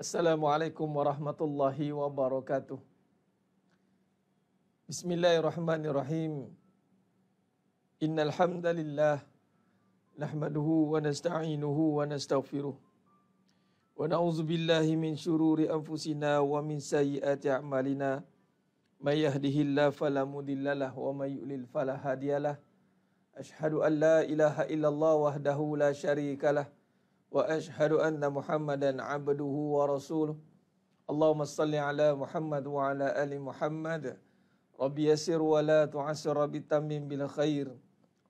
Assalamualaikum warahmatullahi wabarakatuh. Bismillahirrahmanirrahim. Innal hamdalillah nahmaduhu wa nasta'inuhu wa nastaghfiruh. Wa na'udzu billahi min syururi anfusina wa min sayyiati a'malina. May yahdihillahu fala mudhillalah wa may yudlil fala hadiyalah. Asyhadu an la ilaha illallah wahdahu la syarikalah. Wa ashhadu anna Muhammadan abduhu wa rasuluh. Allahumma salli ala Muhammad wa ala ali Muhammad. Rabbi yassir wa la tu'assir, Rabbi tammim bil khair.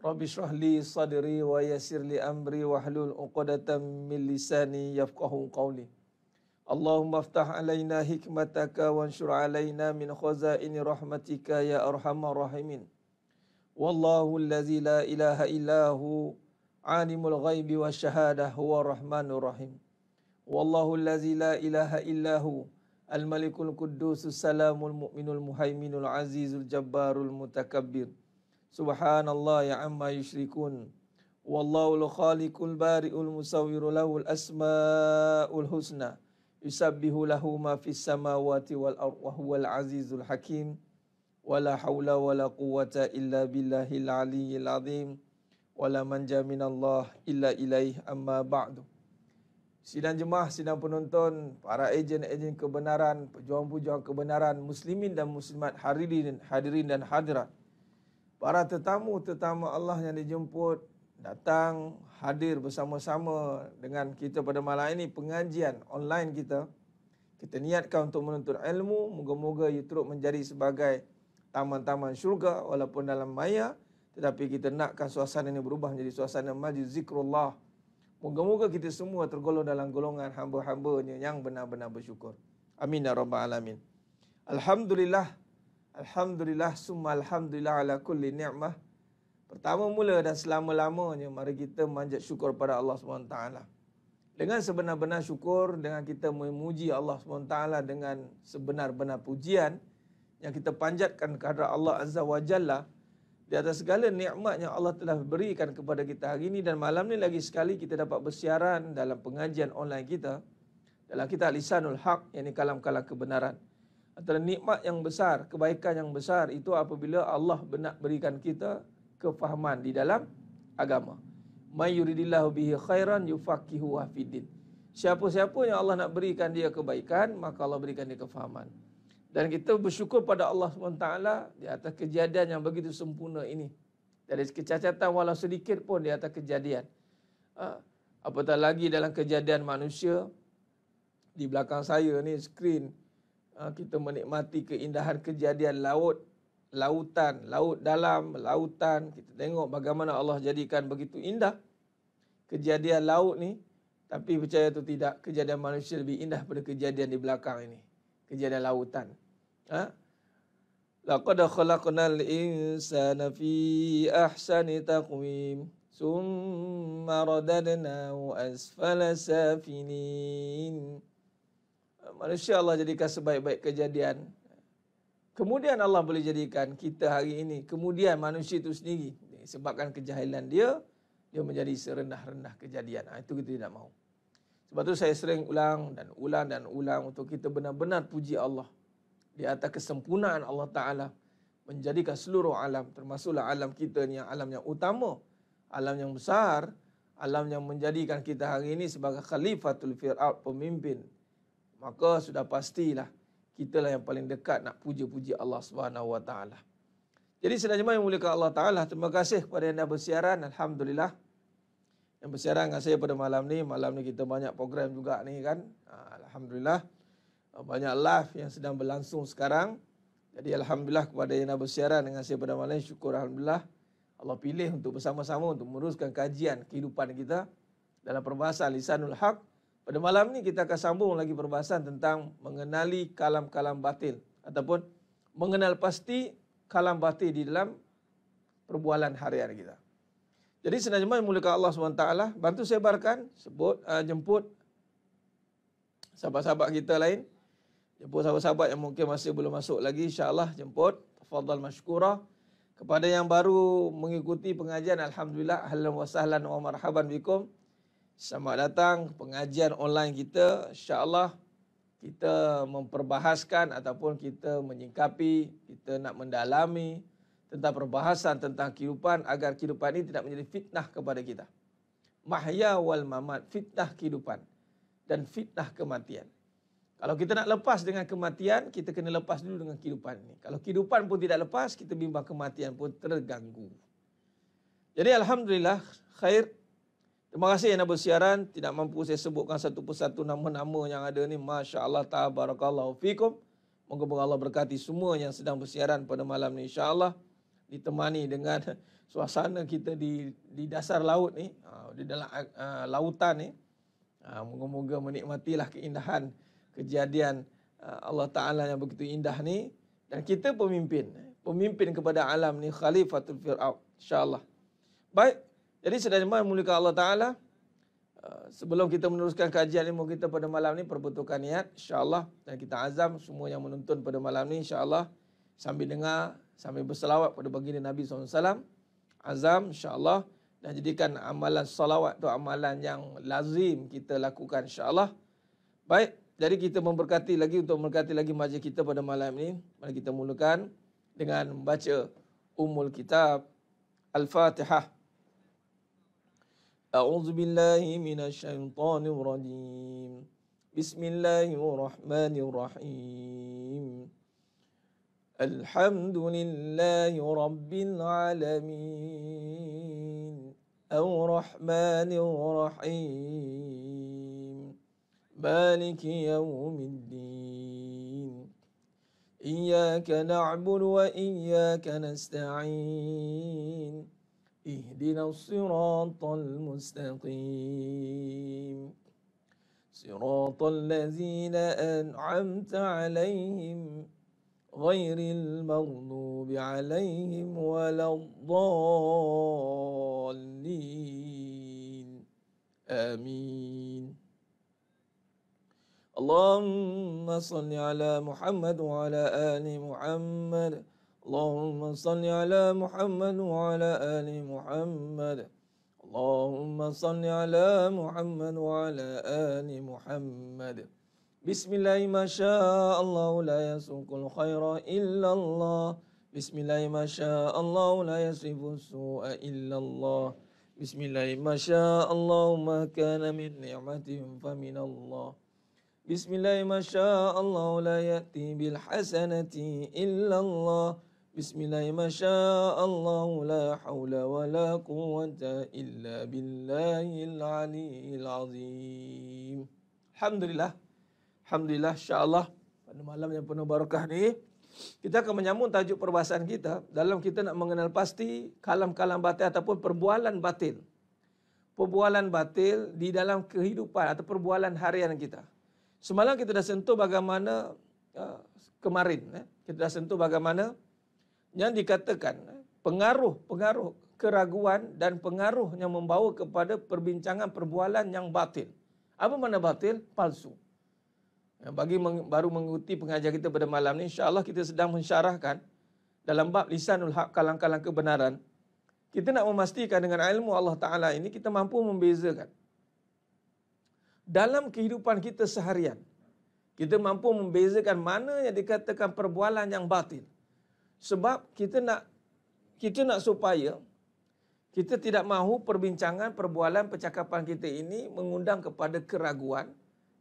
Rabbi shrah li sadri wa yassir li amri wahlul 'uqdatam min lisani yafqahu qawli. Allahumma aftah alaina hikmataka wanshur alaina min khazaini rahmatika ya arhamar rahimin. Wallahu allazi la ilaha illahu alimul ghaibi wa syahadah huwa rahmanur rahim. Wallahu allazi la ilaha illahu al-malikul quddus salamul mu'minul muhaiminul azizul jabbarul mutakabbir. Subhanallah ya amma yushrikun. Wallahu khaliqul bari'ul musawwiru lahul asma'ul husna. Yusabbihu lahu ma fis samawati wal ardh wa huwal azizul hakim. Wala haula wala quwwata illa billahil aliyyil azim. Wala manja minallah illa ilaih amma ba'du. Sidang jemaah, sidang penonton, para ejen-ejen kebenaran, pejuang-pejuang kebenaran, muslimin dan muslimat, hadirin dan hadirat, para tetamu Allah yang dijemput datang hadir bersama-sama dengan kita pada malam ini, pengajian online kita. Kita niatkan untuk menuntut ilmu, moga-moga ia turut menjadi sebagai taman-taman syurga walaupun dalam maya. Tetapi kita nakkan suasana ini berubah menjadi suasana majlis zikrullah. Moga-moga kita semua tergolong dalam golongan hamba-hambanya yang benar-benar bersyukur. Amin ya rabbal alamin. Alhamdulillah. Alhamdulillah summa alhamdulillah ala kulli ni'mah. Pertama mula dan selama-lamanya mari kita manjat syukur pada Allah SWT. Dengan sebenar-benar syukur, dengan kita memuji Allah SWT dengan sebenar-benar pujian yang kita panjatkan kehadrat Allah Azza wa Jalla di atas segala nikmat yang Allah telah berikan kepada kita hari ini. Dan malam ni lagi sekali kita dapat bersiaran dalam pengajian online kita dalam kitab Lisanul Haq, yang ini kalam-kalam kebenaran. Antara nikmat yang besar, kebaikan yang besar itu apabila Allah benak berikan kita kefahaman di dalam agama. May yuridillahu bihi khairan yufaqihu fiddin. Siapa-siapa yang Allah nak berikan dia kebaikan, maka Allah berikan dia kefahaman. Dan kita bersyukur pada Allah SWT di atas kejadian yang begitu sempurna ini. Dari kecacatan walau sedikit pun di atas kejadian. Apatah lagi dalam kejadian manusia. Di belakang saya ni skrin, kita menikmati keindahan kejadian laut, lautan, laut dalam, lautan. Kita tengok bagaimana Allah jadikan begitu indah kejadian laut ni. Tapi percaya atau tidak, kejadian manusia lebih indah pada kejadian di belakang ini, kejadian lautan. Laqad khalaqnal insana fi ahsani taqwim summa radadnahu asfala safinin. Manusia Allah jadikan sebaik-baik kejadian. Kemudian Allah boleh jadikan kita hari ini, kemudian manusia itu sendiri sebabkan kejahilan dia menjadi serendah-rendah kejadian. Itu kita tidak mahu. Sebab tu saya sering ulang dan ulang untuk kita benar-benar puji Allah di atas kesempurnaan Allah Ta'ala menjadikan seluruh alam, termasuklah alam kita ni, yang alam yang utama, alam yang besar, alam yang menjadikan kita hari ini sebagai khalifatul fir'aun, pemimpin. Maka sudah pastilah kitalah yang paling dekat nak puji-puji Allah Subhanahu Wa Ta'ala. Jadi sedang jemaah yang muliakan Allah Ta'ala, terima kasih kepada yang dah bersiaran. Alhamdulillah yang bersiaran dengan saya pada malam ni. Malam ni kita banyak program juga ni kan. Alhamdulillah. Banyak live yang sedang berlangsung sekarang. Jadi Alhamdulillah kepada yang dah bersiaran dengan saya pada malam ni. Syukur Alhamdulillah. Allah pilih untuk bersama-sama untuk meneruskan kajian kehidupan kita dalam perbahasan Lisanul Haq. Pada malam ni kita akan sambung lagi perbahasan tentang mengenali kalam-kalam batil ataupun mengenal pasti kalam batin di dalam perbualan harian kita. Jadi senajma yang mulia Allah SWT, bantu sebarkan, jemput sahabat-sahabat kita lain, jemput sahabat-sahabat yang mungkin masih belum masuk lagi, insya-Allah jemput, tafadhal mashkura. Kepada yang baru mengikuti pengajian, alhamdulillah, ahlan wa sahlan wa marhaban bikum. Selamat datang pengajian online kita, insya-Allah kita memperbahaskan ataupun kita menyingkapi, kita nak mendalami tentang perbahasan tentang kehidupan agar kehidupan ini tidak menjadi fitnah kepada kita. Mahya wal mamat, fitnah kehidupan dan fitnah kematian. Kalau kita nak lepas dengan kematian, kita kena lepas dulu dengan kehidupan ini. Kalau kehidupan pun tidak lepas, kita bimbang kematian pun terganggu. Jadi alhamdulillah, khair. Terima kasih yang nak bersiaran. Tidak mampu saya sebutkan satu persatu nama-nama yang ada ni. Masya Allah, tabarakallahu fikum. Moga-moga Allah berkati semua yang sedang bersiaran pada malam ni, insya-Allah. Ditemani dengan suasana kita di dasar laut ni, di dalam lautan ni. Moga-moga menikmatilah keindahan kejadian Allah Ta'ala yang begitu indah ni. Dan kita pemimpin kepada alam ni, Khalifatul Fir'aun, insya-Allah. Baik, jadi sedang mulia Allah Ta'ala, sebelum kita meneruskan kajian ilmu kita pada malam ni, perbetulkan niat, insya-Allah. Dan kita azam semua yang menonton pada malam ni, insya-Allah, sambil dengar, sambil berselawat pada baginda Nabi SAW, azam insya-Allah, dan jadikan amalan salawat itu amalan yang lazim kita lakukan, insya-Allah. Baik, jadi kita memberkati lagi, untuk memberkati lagi majlis kita pada malam ini, mari kita mulakan dengan membaca Ummul Kitab, Al-Fatihah. A'udzu billahi minasyaitonir rajim. Bismillahirrahmanirrahim. Alhamdulillahi rabbil alamin. Ar-Rahmanir Rahim. Maliki yaumiddin. Iyyaka na'budu wa iyyaka nasta'in. Ihdinas siratal mustaqim. Siratal ladzina an'amta 'alaihim ghairil maghdubi 'alaihim waladdallin. Amin. Allahumma salli ala Muhammad wa ala ali Muhammad. Allahumma salli ala Muhammad wa ala ali Muhammad. Allahumma salli ala Muhammad wa ala ali Muhammad. Bismillahi ma syaa Allah la yasuqul khaira illa Allah. Bismillahi ma syaa Allah la yasrifu su'a illa Allah. Bismillahi ma syaa Allah ma kana min ni'matin fa min Allah. Bismillahi ma syaa Allah la ya'ti bil hasanati illa Allah. Bismillahi ma syaa Allah la haula wa la quwwata illa billahil aliyyil azim. Alhamdulillah. Alhamdulillah, insya-Allah pada malam yang penuh barakah ni kita akan menyambung tajuk perbahasan kita dalam kita nak mengenal pasti kalam-kalam batil ataupun perbualan batil. Perbualan batil di dalam kehidupan atau perbualan harian kita. Semalam kita dah sentuh bagaimana kita dah sentuh bagaimana yang dikatakan pengaruh keraguan dan pengaruh yang membawa kepada perbincangan perbualan yang batil. Apa makna batil? Palsu. Bagi baru mengikuti pengajian kita pada malam ni, insya-Allah kita sedang mensyarahkan dalam bab lisanul haq, kalang-kalang kebenaran. Kita nak memastikan dengan ilmu Allah Ta'ala ini kita mampu membezakan dalam kehidupan kita seharian. Kita mampu membezakan mana yang dikatakan perbualan yang batil. Sebab kita nak supaya kita tidak mahu perbincangan, perbualan, percakapan kita ini mengundang kepada keraguan,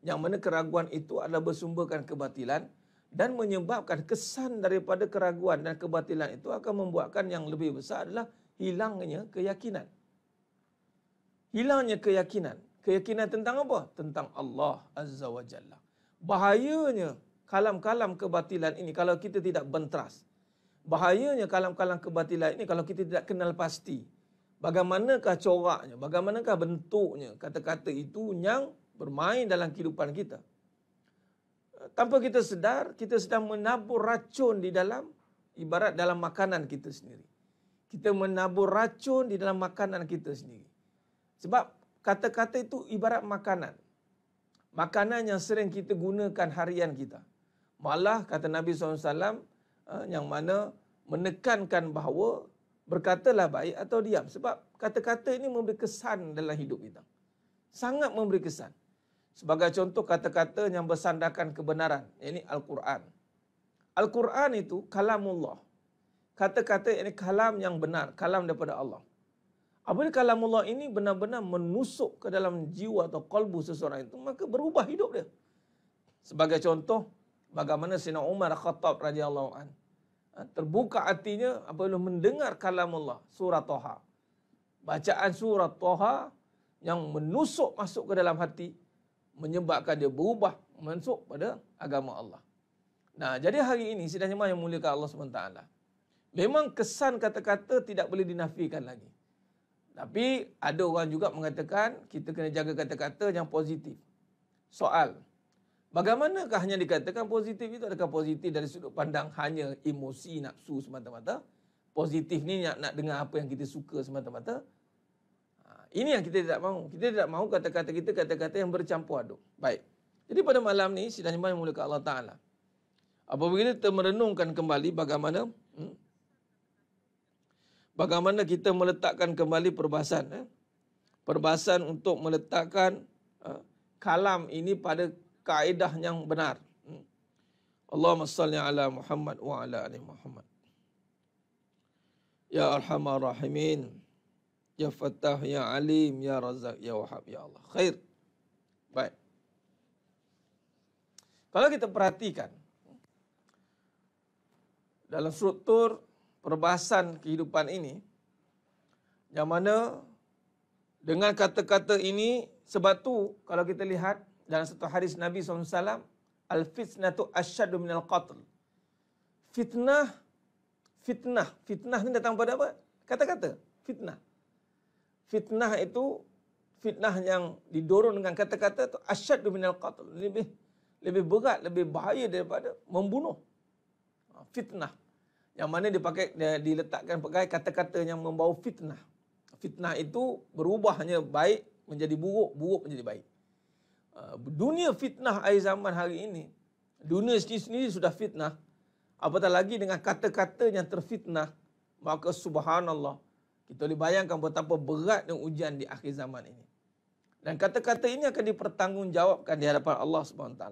yang mana keraguan itu adalah bersumberkan kebatilan dan menyebabkan kesan daripada keraguan dan kebatilan itu akan membuatkan yang lebih besar adalah hilangnya keyakinan. Hilangnya keyakinan. Keyakinan tentang apa? Tentang Allah Azza wa Jalla. Bahayanya kalam-kalam kebatilan ini kalau kita tidak bentras. Bahayanya kalam-kalam kebatilan ini kalau kita tidak kenal pasti bagaimanakah coraknya, bagaimanakah bentuknya kata-kata itu yang bermain dalam kehidupan kita. tanpa kita sedar, kita sedang menabur racun di dalam, ibarat dalam makanan kita sendiri. Kita menabur racun di dalam makanan kita sendiri. Sebab kata-kata itu ibarat makanan. Makanan yang sering kita gunakan harian kita. Malah kata Nabi SAW yang mana menekankan bahawa berkatalah baik atau diam. Sebab kata-kata ini memberi kesan dalam hidup kita. Sangat memberi kesan. Sebagai contoh kata-kata yang bersandarkan kebenaran. Ini Al-Quran. Al-Quran itu kalamullah. Kata-kata ini kalam yang benar. Kalam daripada Allah. Apabila kalamullah ini benar-benar menusuk ke dalam jiwa atau kalbu seseorang itu, maka berubah hidup dia. Sebagai contoh, bagaimana Sayyidina Umar Khattab radhiyallahu an terbuka hatinya apabila mendengar kalamullah, surah Toha. Bacaan surah Toha yang menusuk masuk ke dalam hati, menyebabkan dia berubah, masuk pada agama Allah. Nah, jadi hari ini, sidang jemaah yang muliakan Allah SWT, memang kesan kata-kata tidak boleh dinafikan lagi. Tapi ada orang juga mengatakan kita kena jaga kata-kata yang positif. Soal, bagaimanakah hanya dikatakan positif itu? Adakah positif dari sudut pandang hanya emosi, nafsu semata-mata? Positif ni nak dengar apa yang kita suka semata-mata? Ini yang kita tidak mahu. Kita tidak mahu kata-kata kita kata-kata yang bercampur aduk. Baik. Jadi pada malam ni, sidang jemaah yang muliakan Allah Ta'ala, apabila kita merenungkan kembali bagaimana kita meletakkan kembali perbahasan. Perbahasan untuk meletakkan kalam ini pada kaedah yang benar. Allahumma salli ala Muhammad wa ala ali Muhammad. Ya Arhamar Rahimin. Ya Fattah, Ya Alim, Ya Razak, Ya Wahab, Ya Allah. Khair. Baik. Kalau kita perhatikan, dalam struktur perbahasan kehidupan ini, yang mana dengan kata-kata ini, sebab tu kalau kita lihat dalam satu hadis Nabi SAW, al-fitnatu asyaddu minal qatl. Fitnah ni datang pada apa? Kata-kata, fitnah. Fitnah itu, fitnah yang didorong dengan kata-kata itu asyaddu minal qatl. Lebih berat, lebih bahaya daripada membunuh. Fitnah. Yang mana diletakkan pakai kata-kata yang membawa fitnah. Fitnah itu berubah hanya baik menjadi buruk, buruk menjadi baik. Dunia fitnah akhir zaman hari ini, dunia sendiri sudah fitnah. Apatah lagi dengan kata-kata yang terfitnah, maka subhanallah, kita boleh bayangkan betapa beratnya ujian di akhir zaman ini. Dan kata-kata ini akan dipertanggungjawabkan di hadapan Allah SWT.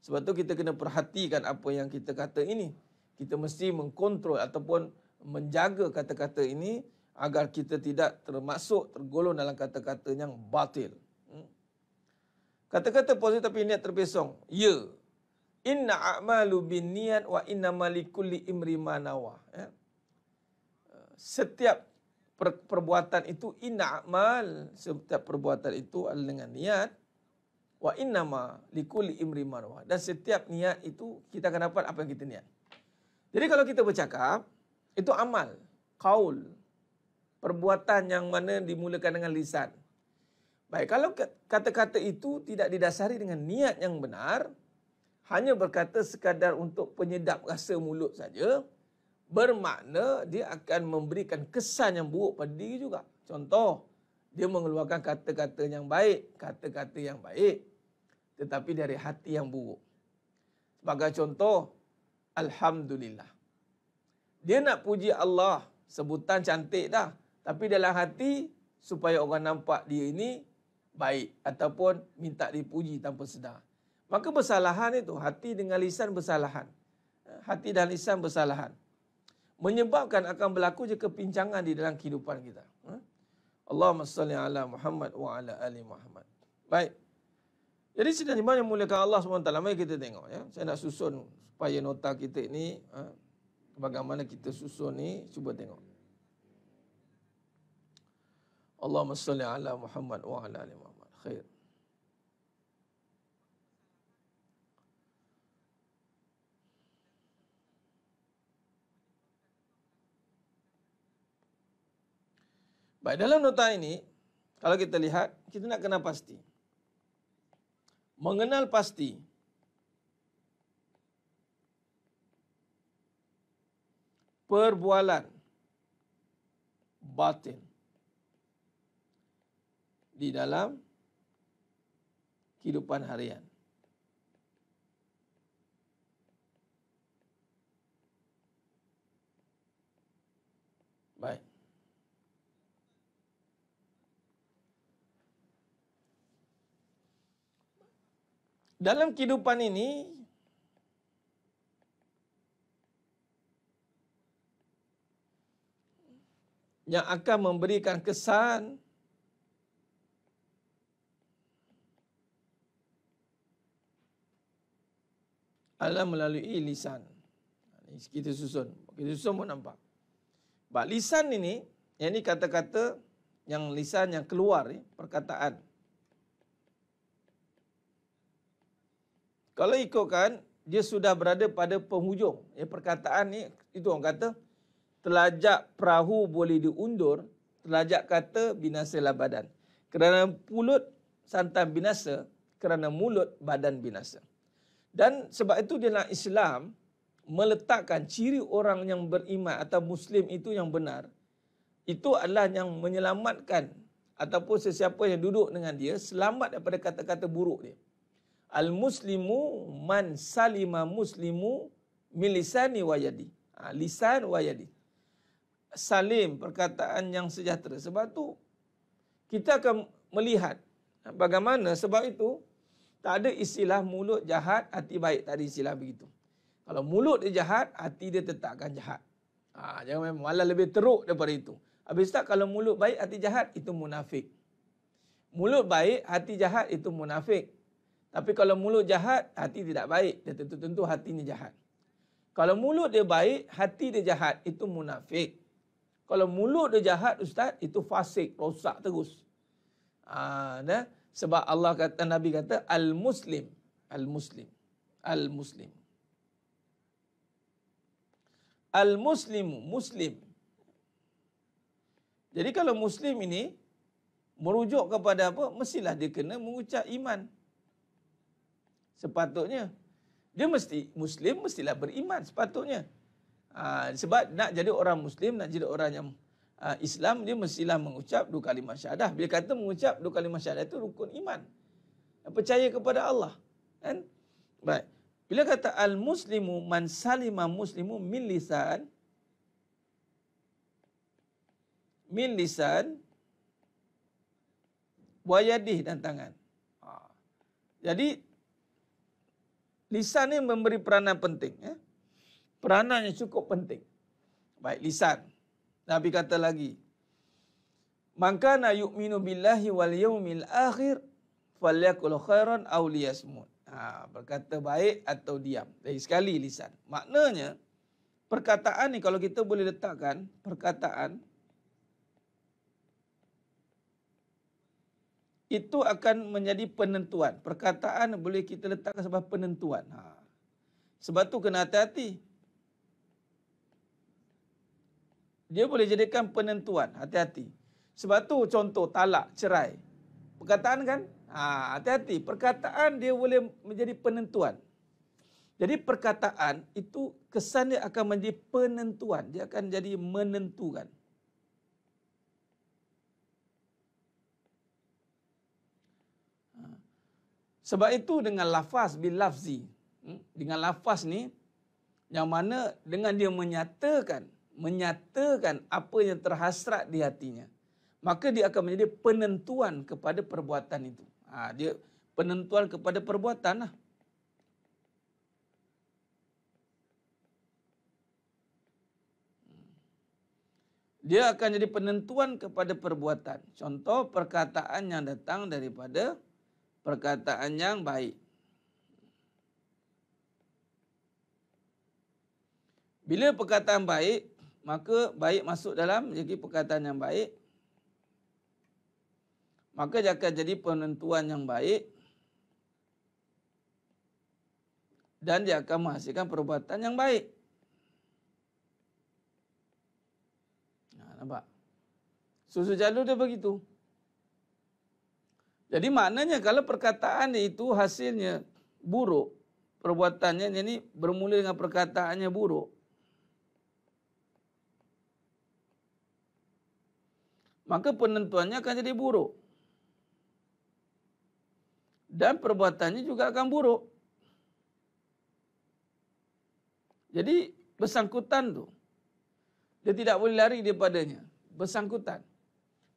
Sebab tu kita kena perhatikan apa yang kita kata ini. Kita mesti mengkontrol ataupun menjaga kata-kata ini agar kita tidak tergolong dalam kata-kata yang batil. Kata-kata positif tapi niat terpesong. Ya. Inna a'malu bin niat wa inna malikulli imri manawa. Setiap perbuatan itu, inna a'mal, setiap perbuatan itu adalah dengan niat. Wa inna ma likulli imri manawa. Dan setiap niat itu kita akan dapat apa yang kita niat. Jadi kalau kita bercakap, itu amal, qaul, perbuatan yang mana dimulakan dengan lisan. Baik, kalau kata-kata itu tidak didasari dengan niat yang benar, hanya berkata sekadar untuk penyedap rasa mulut saja, bermakna dia akan memberikan kesan yang buruk pada diri juga. Contoh, dia mengeluarkan kata-kata yang baik, kata-kata yang baik, tetapi dari hati yang buruk. Sebagai contoh, Alhamdulillah. Dia nak puji Allah, sebutan cantik dah. Tapi dalam hati, supaya orang nampak dia ini baik. Ataupun minta dipuji tanpa sedar. Maka bersalahan itu, hati dengan lisan bersalahan. Hati dan lisan bersalahan. Menyebabkan akan berlaku je kepincangan di dalam kehidupan kita. Allahumma salli ala Muhammad wa ala ali Muhammad. Baik. Jadi sidang jemaah yang muliakan Allah SWT, mari kita tengok. Ya. Saya nak susun supaya nota kita ni, bagaimana kita susun ni, cuba tengok. Allahumma salli ala Muhammad wa ala ali Muhammad. Khair. Baik, dalam nota ini, kalau kita lihat, kita nak kenal pasti. Mengenal pasti. perbualan batin di dalam kehidupan harian. Baik. Dalam kehidupan ini, yang akan memberikan kesan adalah melalui lisan. Kita susun pun nampak. Lisan ini, yang ini kata-kata yang lisan yang keluar, perkataan. Kalau ikutkan, dia sudah berada pada penghujung. Perkataan ni, itu orang kata, telajak perahu boleh diundur, telajak kata binasalah badan. Kerana mulut santan binasa, kerana mulut badan binasa. Dan sebab itu dalam Islam meletakkan ciri orang yang beriman atau Muslim itu yang benar, itu adalah yang menyelamatkan ataupun sesiapa yang duduk dengan dia selamat daripada kata-kata buruk dia. Al-muslimu man salima muslimu min lisani wa yadi. Lisan wa yadi. Salim, perkataan yang sejahtera. Sebab tu kita akan melihat bagaimana, sebab itu tak ada istilah mulut jahat, hati baik. Tak ada istilah begitu. Kalau mulut dia jahat, hati dia tetap akan jahat. Jangan malah lebih teruk daripada itu. Habis tak, kalau mulut baik, hati jahat, itu munafik. Mulut baik, hati jahat, itu munafik. Tapi kalau mulut jahat, hati tidak baik. Dia tentu-tentu hatinya jahat. Kalau mulut dia baik, hati dia jahat, itu munafik. Kalau mulut dia jahat, Ustaz, itu fasik, rosak terus. Sebab Allah kata, Nabi kata, Al-Muslim. Al-Muslim. Al-Muslim. Al-Muslimu, Muslim. Jadi kalau Muslim ini merujuk kepada apa? Mestilah dia kena mengucap iman. Sepatutnya. Dia Muslim mestilah beriman sepatutnya. Sebab nak jadi orang Muslim, nak jadi orang yang Islam, dia mestilah mengucap dua kalimah syahadah. Bila kata mengucap dua kalimah syahadah itu rukun iman. Percaya kepada Allah. Kan? Baik. Bila kata al-muslimu man salima muslimu min lisan wa yadih, dan tangan. Jadi lisan ini memberi peranan penting. Peranan yang cukup penting. Baik, lisan. Nabi kata lagi, man kana yu'minu billahi wal yaumil akhir falyakul khairan aw liyasmut. Berkata baik atau diam. Dari sekali lisan. Maknanya, perkataan ni kalau kita boleh letakkan, perkataan itu akan menjadi penentuan. Perkataan boleh kita letakkan sebagai penentuan. Sebab tu kena hati-hati. Dia boleh jadikan penentuan. Hati-hati. Sebab tu contoh talak, cerai. Perkataan kan? Hati-hati. Perkataan dia boleh menjadi penentuan. Jadi perkataan itu kesan dia akan menjadi penentuan. Dia akan jadi menentukan. Sebab itu dengan lafaz bil lafzi, dengan lafaz ni, yang mana dengan dia menyatakan apa yang terhasrat di hatinya, maka dia akan menjadi penentuan kepada perbuatan itu. Dia penentuan kepada perbuatan lah. Dia akan jadi penentuan kepada perbuatan. Contoh perkataan yang datang daripada perkataan yang baik. Bila perkataan baik, maka baik masuk dalam jadi perkataan yang baik. Maka dia akan jadi penentuan yang baik. Dan dia akan menghasilkan perbuatan yang baik. Nampak? Susu jalur dia begitu. Jadi maknanya kalau perkataan itu hasilnya buruk, perbuatannya ini bermula dengan perkataannya buruk, maka penentuannya akan jadi buruk. Dan perbuatannya juga akan buruk. Jadi bersangkutan tu, dia tidak boleh lari daripadanya. Bersangkutan.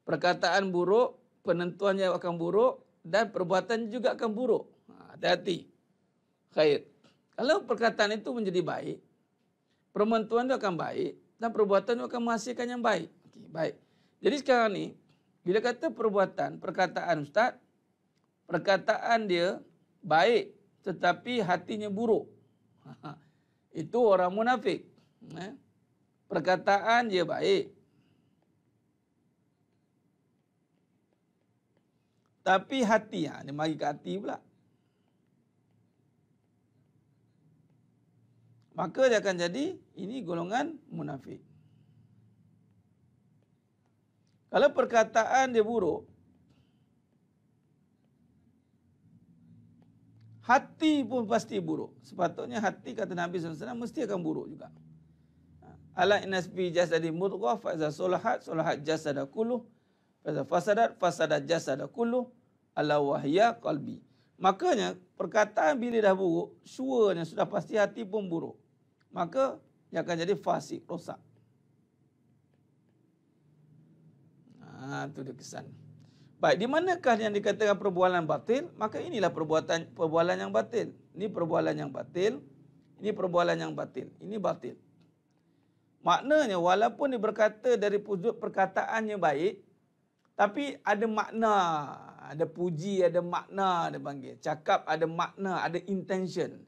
Perkataan buruk, penentuannya akan buruk dan perbuatannya juga akan buruk. Hati-hati. Khair. Kalau perkataan itu menjadi baik, penentuan itu akan baik dan perbuatan itu akan menghasilkan yang baik. Okey, baik. Jadi sekarang ni, bila kata perbuatan, perkataan Ustaz, perkataan dia baik tetapi hatinya buruk. Itu orang munafik. Perkataan dia baik, tapi hati, dia mari ke hati pula. Maka dia akan jadi, ini golongan munafik. Kalau perkataan dia buruk, hati pun pasti buruk. Sepatutnya hati, kata Nabi SAW, mesti akan buruk juga. Ala inna fi jasadi mudghah fa iza salahat salahat jasada kulluh fa iza fasadat jasada kulluh ala wahya qalbi. Makanya perkataan bila dah buruk, surenya sudah pasti hati pun buruk. Maka dia akan jadi fasik, rosak. Itu dia kesan. Baik, di manakah yang dikatakan perbualan batil? Maka inilah perbualan yang batil. Ini perbualan yang batil. Ini perbualan yang batil. Ini batil. Maknanya walaupun dia berkata dari sudut perkataannya baik, tapi ada makna, ada puji, ada makna dia panggil. Cakap ada makna, ada intention.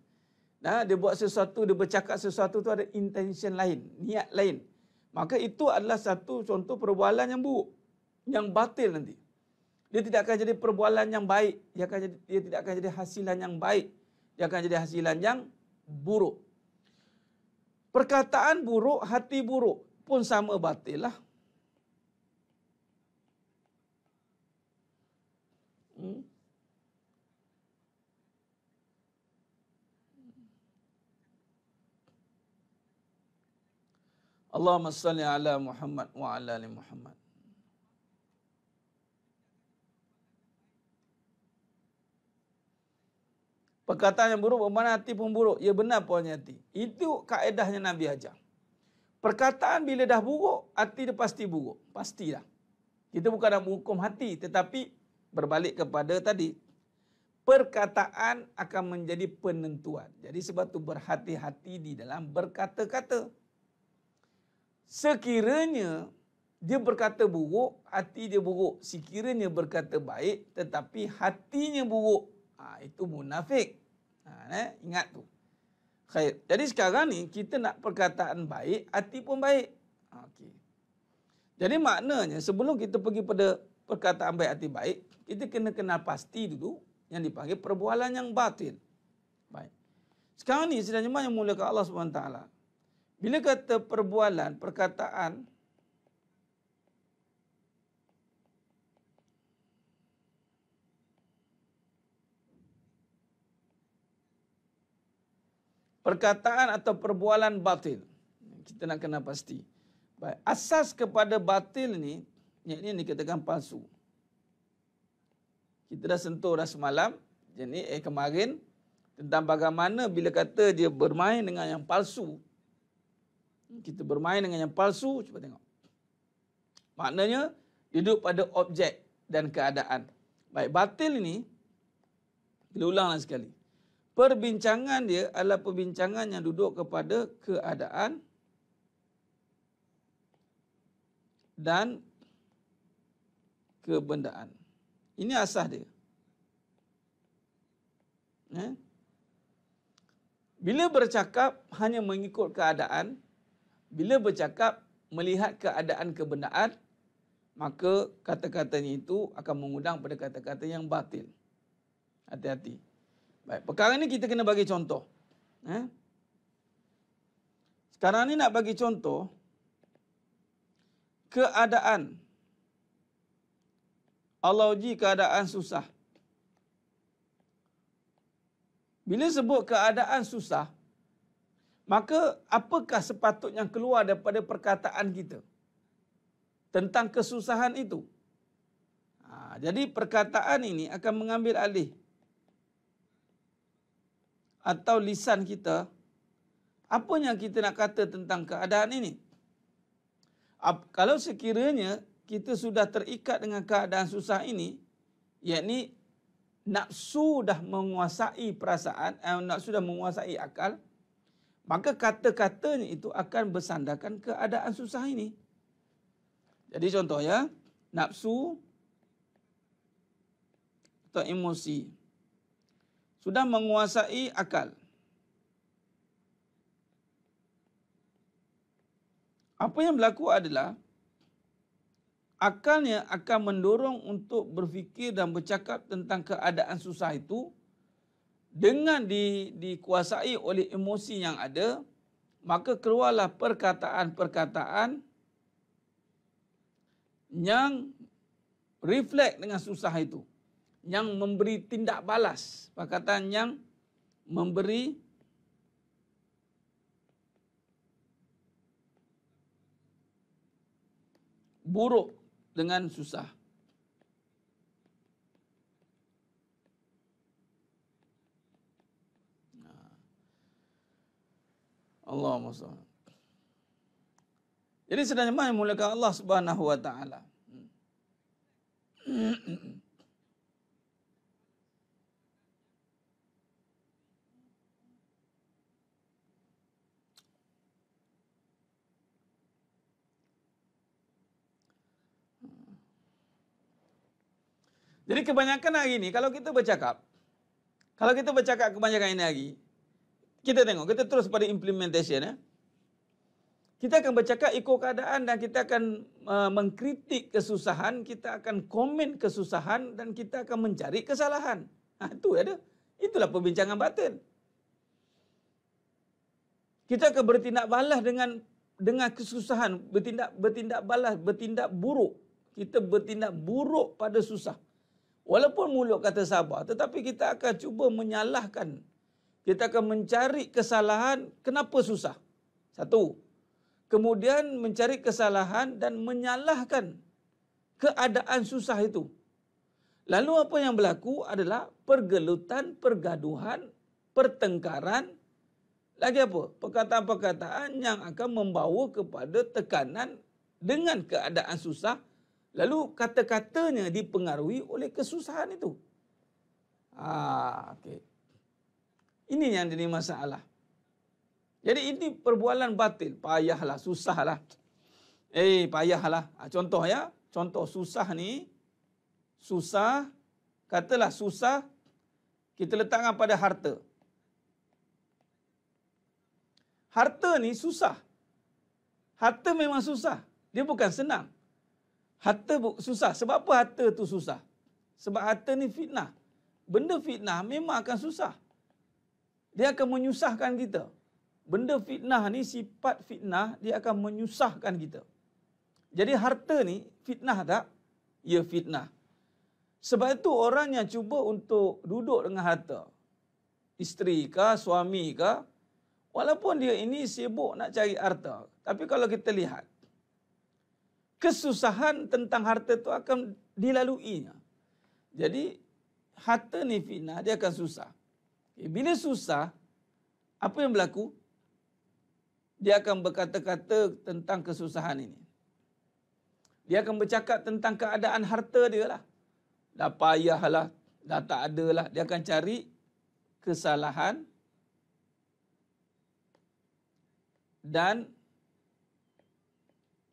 Nah, dia buat sesuatu, dia bercakap sesuatu tu ada intention lain, niat lain. Maka itu adalah satu contoh perbualan yang buruk, yang batil nanti. Dia tidak akan jadi perbualan yang baik. Dia tidak akan jadi hasilan yang baik. Dia akan jadi hasilan yang buruk. Perkataan buruk, hati buruk pun sama batil lah. Allahumma salli ala Muhammad wa ala ali Muhammad. Perkataan yang buruk bermakna hati pun buruk. Ya benar puannya hati. Itu kaedahnya Nabi ajar. Perkataan bila dah buruk, hati dia pasti buruk. Pastilah. Kita bukan nak menghukum hati, tetapi berbalik kepada tadi. Perkataan akan menjadi penentuan. Jadi sebab itu berhati-hati di dalam berkata-kata. Sekiranya dia berkata buruk, hati dia buruk. Sekiranya berkata baik, tetapi hatinya buruk. Itu munafik. Ingat tu. Khair. Jadi sekarang ni kita nak perkataan baik, hati pun baik. Okey. Jadi maknanya sebelum kita pergi pada perkataan baik, hati baik, kita kena kenal pasti dulu yang dipanggil perbualan yang batil. Baik. Sekarang ni sedang jemaah yang muliakan Allah SWT. Bila kata perbualan, perkataan, perkataan atau perbualan batil, kita nak kena pasti. Baik. Asas kepada batil ni, yang ini dikatakan palsu. Kita dah sentuh dah semalam, jadi kemarin, tentang bagaimana bila kata dia bermain dengan yang palsu. Kita bermain dengan yang palsu, cuba tengok. Maknanya, duduk pada objek dan keadaan. Baik, batil ini, kita ulanglah sekali. Perbincangan dia adalah perbincangan yang duduk kepada keadaan dan kebendaan. Ini asas dia. Bila bercakap hanya mengikut keadaan, bila bercakap melihat keadaan kebendaan, maka kata-katanya itu akan mengundang pada kata-kata yang batil. Hati-hati. Baik, perkara ini kita kena bagi contoh. Sekarang ni nak bagi contoh keadaan. Allah uji keadaan susah. Bila sebut keadaan susah, maka apakah sepatutnya keluar daripada perkataan kita? tentang kesusahan itu. Jadi perkataan ini akan mengambil alih atau lisan kita. Apa yang kita nak kata tentang keadaan ini? Kalau sekiranya kita sudah terikat dengan keadaan susah ini, yakni nafsu dah menguasai perasaan, nafsu dah menguasai akal, maka kata-katanya itu akan bersandarkan keadaan susah ini. Jadi contohnya, nafsu atau emosi sudah menguasai akal. Apa yang berlaku adalah akalnya akan mendorong untuk berfikir dan bercakap tentang keadaan susah itu. Dengan dikuasai oleh emosi yang ada, maka keluarlah perkataan-perkataan yang refleks dengan susah itu, yang memberi tindak balas, perkataan yang memberi buruk dengan susah. Allahumma salli. Jadi sebenarnya mana mulakan Allah Subhanahu wa taala. Jadi kebanyakan hari ini kalau kita bercakap kebanyakan ini hari, kita tengok, kita terus pada implementation ya. Kita akan bercakap ikut keadaan dan kita akan mengkritik kesusahan, kita akan komen kesusahan dan kita akan mencari kesalahan. Itu ada. Itulah perbincangan batin. Kita akan bertindak balas dengan kesusahan, bertindak balas, bertindak buruk. Kita bertindak buruk pada susah. Walaupun mulut kata sabar, tetapi kita akan cuba menyalahkan. Kita akan mencari kesalahan kenapa susah. Satu. Kemudian mencari kesalahan dan menyalahkan keadaan susah itu. Lalu apa yang berlaku adalah pergelutan, pergaduhan, pertengkaran. Lagi apa? Perkataan-perkataan yang akan membawa kepada tekanan dengan keadaan susah. Lalu kata-katanya dipengaruhi oleh kesusahan itu. Okay. Ini yang jadi masalah. Jadi ini perbualan batil. Payahlah, susahlah. Payahlah. Contoh ya. Contoh susah ni. Susah. Katalah susah. Kita letakkan pada harta. Harta ni susah. Harta memang susah. Dia bukan senang. Harta susah. Sebab apa harta tu susah? Sebab harta ni fitnah. Benda fitnah memang akan susah. Dia akan menyusahkan kita. Benda fitnah ni, sifat fitnah, dia akan menyusahkan kita. Jadi harta ni fitnah tak? Ya, fitnah. Sebab itu orang yang cuba untuk duduk dengan harta, isteri ke, suami ke, walaupun dia ini sibuk nak cari harta, tapi kalau kita lihat, kesusahan tentang harta itu akan dilaluinya. Jadi harta ni fitnah, dia akan susah. Bila susah, apa yang berlaku? Dia akan berkata-kata tentang kesusahan ini. Dia akan bercakap tentang keadaan harta dia lah. Dah payah lah, dah tak ada lah. Dia akan cari kesalahan dan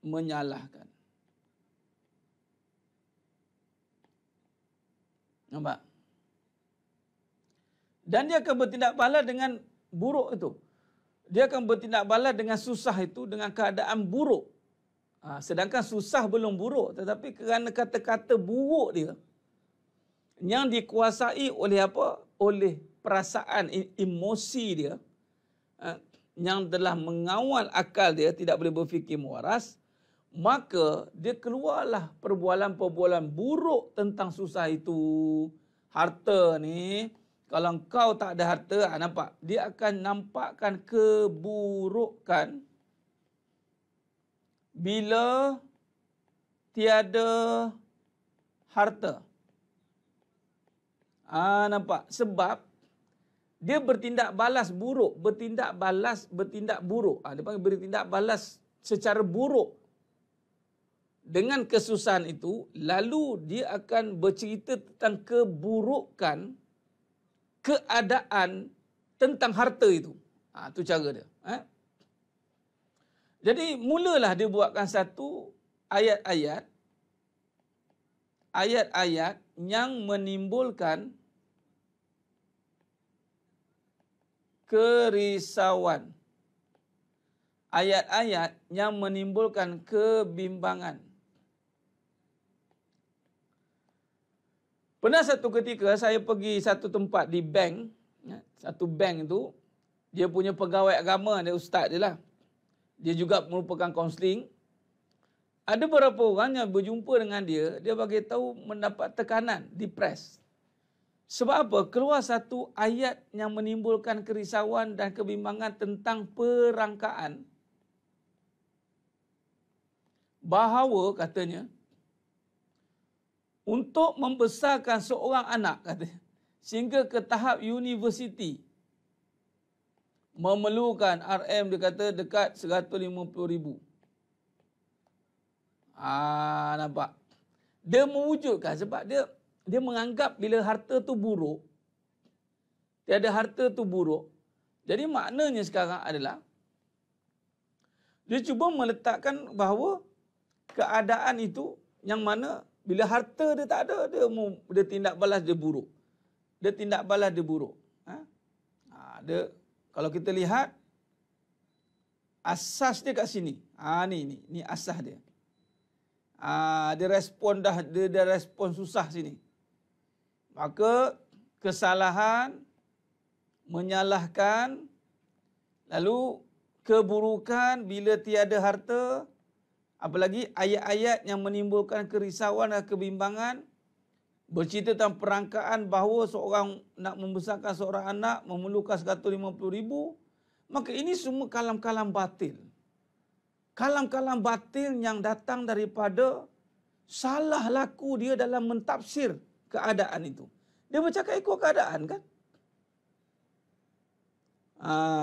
menyalahkan. Nampak? Dan dia akan bertindak balas dengan buruk itu. Dia akan bertindak balas dengan susah itu, dengan keadaan buruk. Sedangkan susah belum buruk, tetapi kerana kata-kata buruk dia, yang dikuasai oleh apa? Oleh perasaan, emosi dia, yang telah mengawal akal dia, tidak boleh berfikir mewaras, maka dia keluarlah perbualan-perbualan buruk tentang susah itu. Harta ni, kalau kau tak ada harta, nampak? Dia akan nampakkan keburukan bila tiada harta. Nampak? Sebab dia bertindak balas buruk, bertindak buruk. Dia panggil bertindak balas secara buruk dengan kesusahan itu, lalu dia akan bercerita tentang keburukan keadaan tentang harta itu. Itu cara dia. Jadi mulalah dia buatkan satu ayat-ayat yang menimbulkan kerisauan. Ayat-ayat yang menimbulkan kebimbangan. Pernah satu ketika saya pergi satu tempat di bank. Satu bank itu, dia punya pegawai agama, dia ustaz dia lah. Dia juga merupakan kaunseling. Ada beberapa orang yang berjumpa dengan dia, dia bagi tahu mendapat tekanan, depres. Sebab apa? Keluar satu ayat yang menimbulkan kerisauan dan kebimbangan tentang perangkaan. Bahawa katanya, untuk membesarkan seorang anak, katanya, sehingga ke tahap universiti, memerlukan RM, dia kata dekat 150,000. Nampak? Dia mewujudkan sebab dia menganggap bila harta tu buruk, tiada harta tu buruk. Jadi maknanya sekarang adalah dia cuba meletakkan bahawa keadaan itu yang mana bila harta dia tak ada, dia tindak balas dia buruk. Dia tindak balas dia buruk. Dia, kalau kita lihat asas dia kat sini. Ni asas dia. Dia respon dia respon susah sini. Maka kesalahan, menyalahkan, lalu keburukan bila tiada harta, apalagi ayat-ayat yang menimbulkan kerisauan dan kebimbangan, bercerita tentang perangkaan bahawa seorang nak membesarkan seorang anak memerlukan 150,000, maka ini semua kalam-kalam batil. Kalam-kalam batil yang datang daripada salah laku dia dalam mentafsir keadaan itu. Dia bercakap ikut keadaan kan?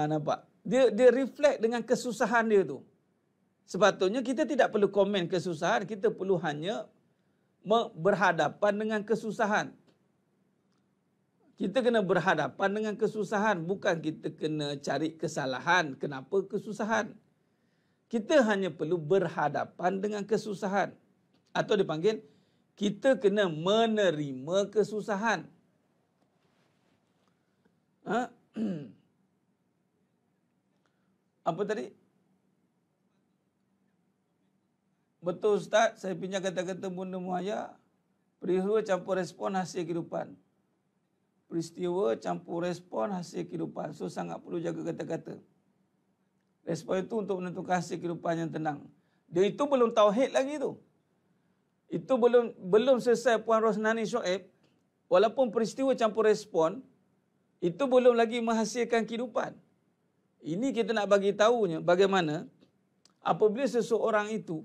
Nampak? Dia reflect dengan kesusahan dia tu. Sepatutnya kita tidak perlu komen kesusahan, kita perlu hanya berhadapan dengan kesusahan. Kita kena berhadapan dengan kesusahan, bukan kita kena cari kesalahan kenapa kesusahan. Kita hanya perlu berhadapan dengan kesusahan. Atau dipanggil, kita kena menerima kesusahan. Apa tadi? Betul Ustaz, saya pinjam kata-kata Bunda Muhaya, peristiwa campur respon hasil kehidupan. Peristiwa campur respon hasil kehidupan. So sangat perlu jaga kata-kata. Respon itu untuk menentukan hasil kehidupan yang tenang. Dia itu belum tauhid lagi tu. Itu belum selesai Puan Rosnani Shoaib. Walaupun peristiwa campur respon, itu belum lagi menghasilkan kehidupan. Ini kita nak bagi tahunya bagaimana apabila seseorang itu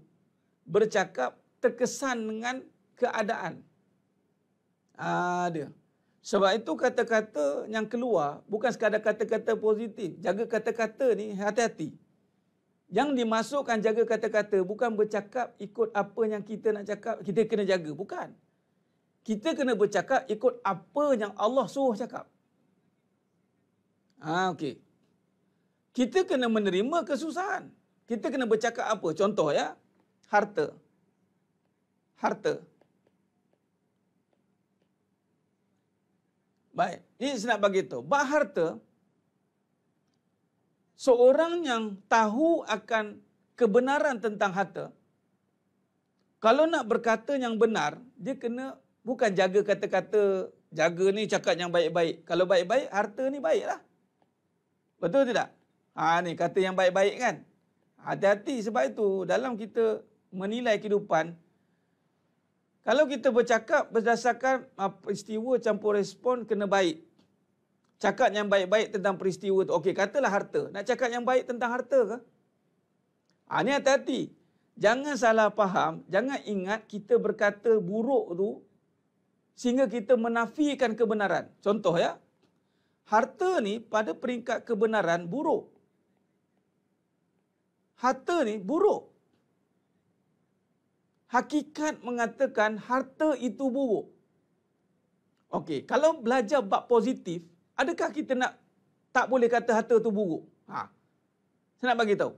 bercakap terkesan dengan keadaan. Dia. Sebab itu kata-kata yang keluar bukan sekadar kata-kata positif. Jaga kata-kata ni hati-hati. Yang dimasukkan jaga kata-kata bukan bercakap ikut apa yang kita nak cakap, kita kena jaga. Bukan. Kita kena bercakap ikut apa yang Allah suruh cakap. Okey. Kita kena menerima kesusahan. Kita kena bercakap apa? Contoh ya. Harta. Baik. Ini saya nak bagi tahu. Bab harta, seorang yang tahu akan kebenaran tentang harta, kalau nak berkata yang benar, dia kena bukan jaga kata-kata, jaga ni cakap yang baik-baik. Kalau baik-baik, harta ni baiklah. Betul tidak? Ni kata yang baik-baik kan? Hati-hati sebab itu dalam kita menilai kehidupan, kalau kita bercakap berdasarkan peristiwa campur respon kena baik. Cakap yang baik-baik tentang peristiwa tu. Okey, katalah harta. Nak cakap yang baik tentang harta ke? Ni hati-hati. Jangan salah faham, jangan ingat kita berkata buruk tu sehingga kita menafikan kebenaran. Contoh ya, harta ni pada peringkat kebenaran buruk. Harta ni buruk. Hakikat mengatakan harta itu buruk. Okey, kalau belajar bab positif, adakah kita nak tak boleh kata harta itu buruk? Saya nak bagi tahu.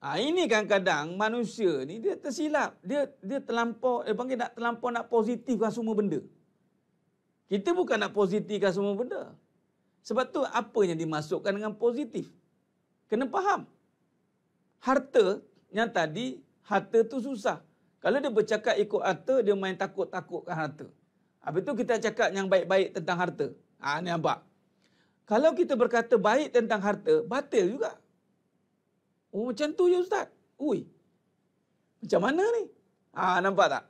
Ini kadang-kadang manusia ni dia tersilap. Dia terlampau, panggil nak positifkan semua benda. Kita bukan nak positifkan semua benda. Sebab tu apa yang dimasukkan dengan positif? Kena faham. Harta yang tadi, harta tu susah. Kalau dia bercakap ikut harta, dia main takut-takutkan harta. Habis tu kita cakap yang baik-baik tentang harta. Ni nampak. Kalau kita berkata baik tentang harta, batil juga. Oh, macam tu ya Ustaz. Ui, macam mana ni? Nampak tak?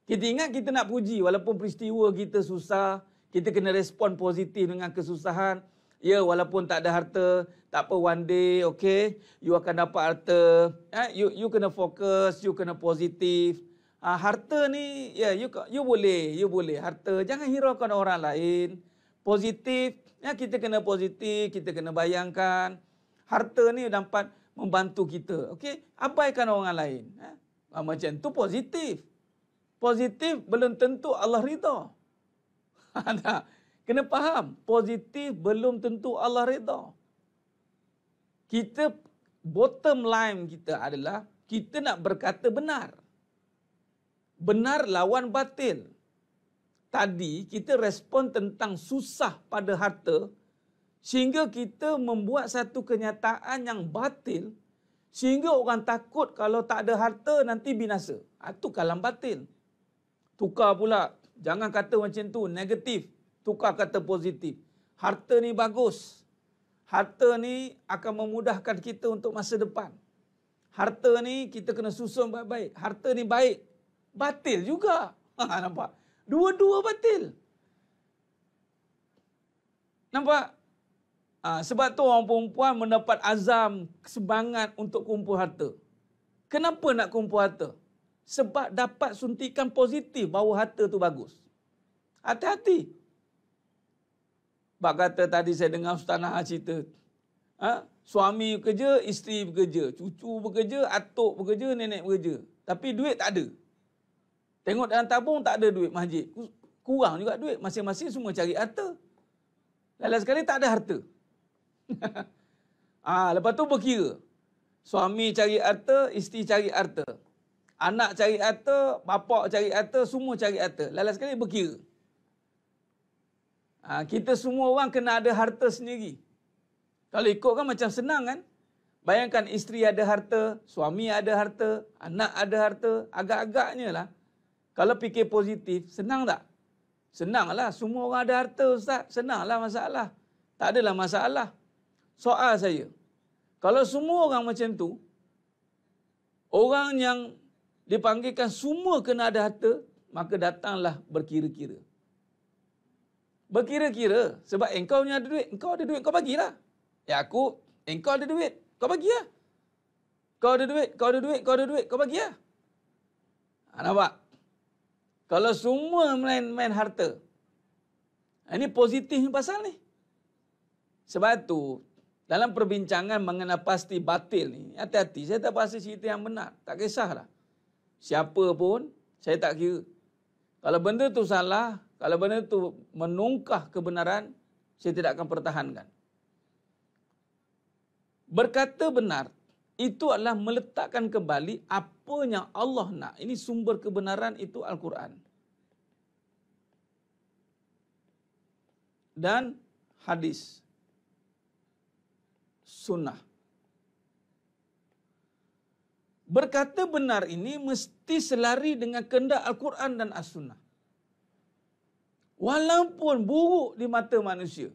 Kita ingat kita nak puji walaupun peristiwa kita susah, kita kena respon positif dengan kesusahan. Ya, walaupun tak ada harta, tak apa, one day, okay, you akan dapat harta. You kena fokus, you kena positif. Harta ni, ya, you boleh harta. Jangan hiraukan orang lain. Positif, ya, kita kena positif, kita kena bayangkan. Harta ni dapat membantu kita. Okey, abaikan orang lain. Macam tu positif. Positif belum tentu Allah ridha. Kena faham, positif belum tentu Allah ridha. Kita, bottom line kita adalah kita nak berkata benar. Benar lawan batil. Tadi kita respon tentang susah pada harta, sehingga kita membuat satu kenyataan yang batil, sehingga orang takut kalau tak ada harta nanti binasa. Itu kalam batil. Tukar pula. Jangan kata macam tu, negatif. Tukar kata positif. Harta ni bagus. Harta ni akan memudahkan kita untuk masa depan. Harta ni kita kena susun baik-baik. Harta ni baik. Batil juga. Nampak? Dua-dua batil. Nampak? Sebab tu orang perempuan mendapat azam, semangat untuk kumpul harta. Kenapa nak kumpul harta? Sebab dapat suntikan positif bahawa harta tu bagus. Hati-hati. Bak kata tadi saya dengar Ustaz Nahar cerita. Suami bekerja, isteri bekerja. Cucu bekerja, atuk bekerja, nenek bekerja. Tapi duit tak ada. Tengok dalam tabung tak ada duit masjid. Kurang juga duit. Masing-masing semua cari harta. Lain sekali tak ada harta. Lepas tu berkira. Suami cari harta, isteri cari harta. Anak cari harta, bapak cari harta, semua cari harta. Lain sekali berkira. Kita semua orang kena ada harta sendiri. Kalau ikut kan macam senang kan? Bayangkan isteri ada harta, suami ada harta, anak ada harta. Agak-agaknya lah. Kalau fikir positif, senang tak? Senanglah. Semua orang ada harta Ustaz. Senanglah masalah. Tak adalah masalah. Soal saya, kalau semua orang macam tu, orang yang dipanggilkan semua kena ada harta, maka datanglah berkira-kira. Berkira-kira, sebab engkau ni ada duit, kau bagilah. Ya aku, engkau ada duit, kau bagilah. Kau ada duit, kau bagilah. Nampak? Kalau semua main harta, ini positif ni pasal ni. Sebab tu, dalam perbincangan mengenai pasti batil ni, hati-hati. Saya tak pasti cerita yang benar. Tak kisahlah. Siapa pun, saya tak kira. Kalau benda tu salah, kalau benda tu menungkah kebenaran, saya tidak akan pertahankan. Berkata benar, itu adalah meletakkan kembali apa yang Allah nak. Ini sumber kebenaran itu Al-Quran. Dan hadis. Sunnah. Berkata benar ini mesti selari dengan kehendak Al-Quran dan As-Sunnah. Walaupun buruk di mata manusia.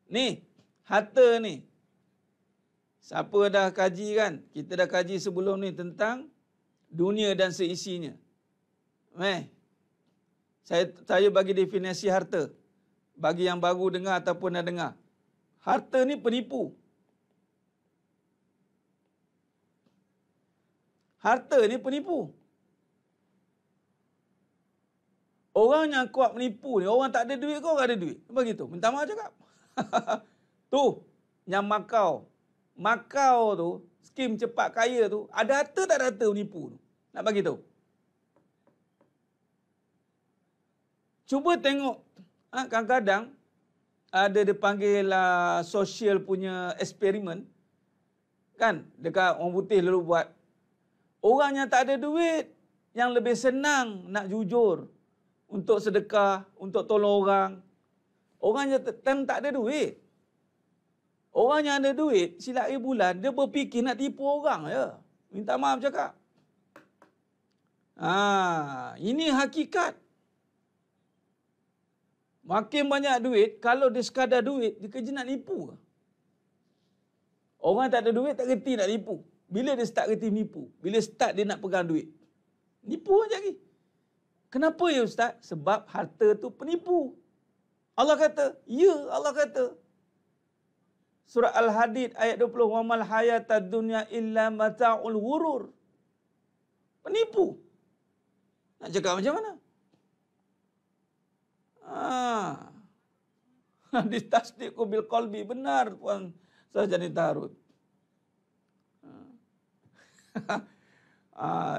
Ni, harta ni. Siapa dah kaji kan? Kita dah kaji sebelum ni tentang dunia dan seisinya. Saya bagi definisi harta. Bagi yang baru dengar ataupun dah dengar. Harta ni penipu. Harta ni penipu. Orang yang kuat menipu ni, orang tak ada duit kau ada duit. Begitu. Minta maaf cakap. Tu, yang Makau. Makau tu, skim cepat kaya tu, ada harta tak ada harta menipu tu. Nak bagi tahu. Cuba tengok. Kadang-kadang ada dipanggil social punya eksperimen. Kan? Dekat orang putih lalu buat. Orang yang tak ada duit, yang lebih senang nak jujur. Untuk sedekah, untuk tolong orang. Orang yang tak ada duit. Orang yang ada duit, silap hari bulan, dia berfikir nak tipu orang je. Minta maaf cakap. Ini hakikat. Makin banyak duit, kalau dia sekadar duit, dia kerja nak nipu. Orang tak ada duit, tak kerti nak nipu. Bila dia start kerti nipu? Bila start dia nak pegang duit? Nipu aja lagi. Kenapa ya Ustaz? Sebab harta tu penipu. Allah kata, ya Allah kata. Surah Al-Hadid ayat 20. Wa mal hayatad dunya illa mata'ul ghurur. Penipu. Nak cakap macam mana? Hadis tasdiqu bil qalbi. Benar Puan Sarjana Tarut.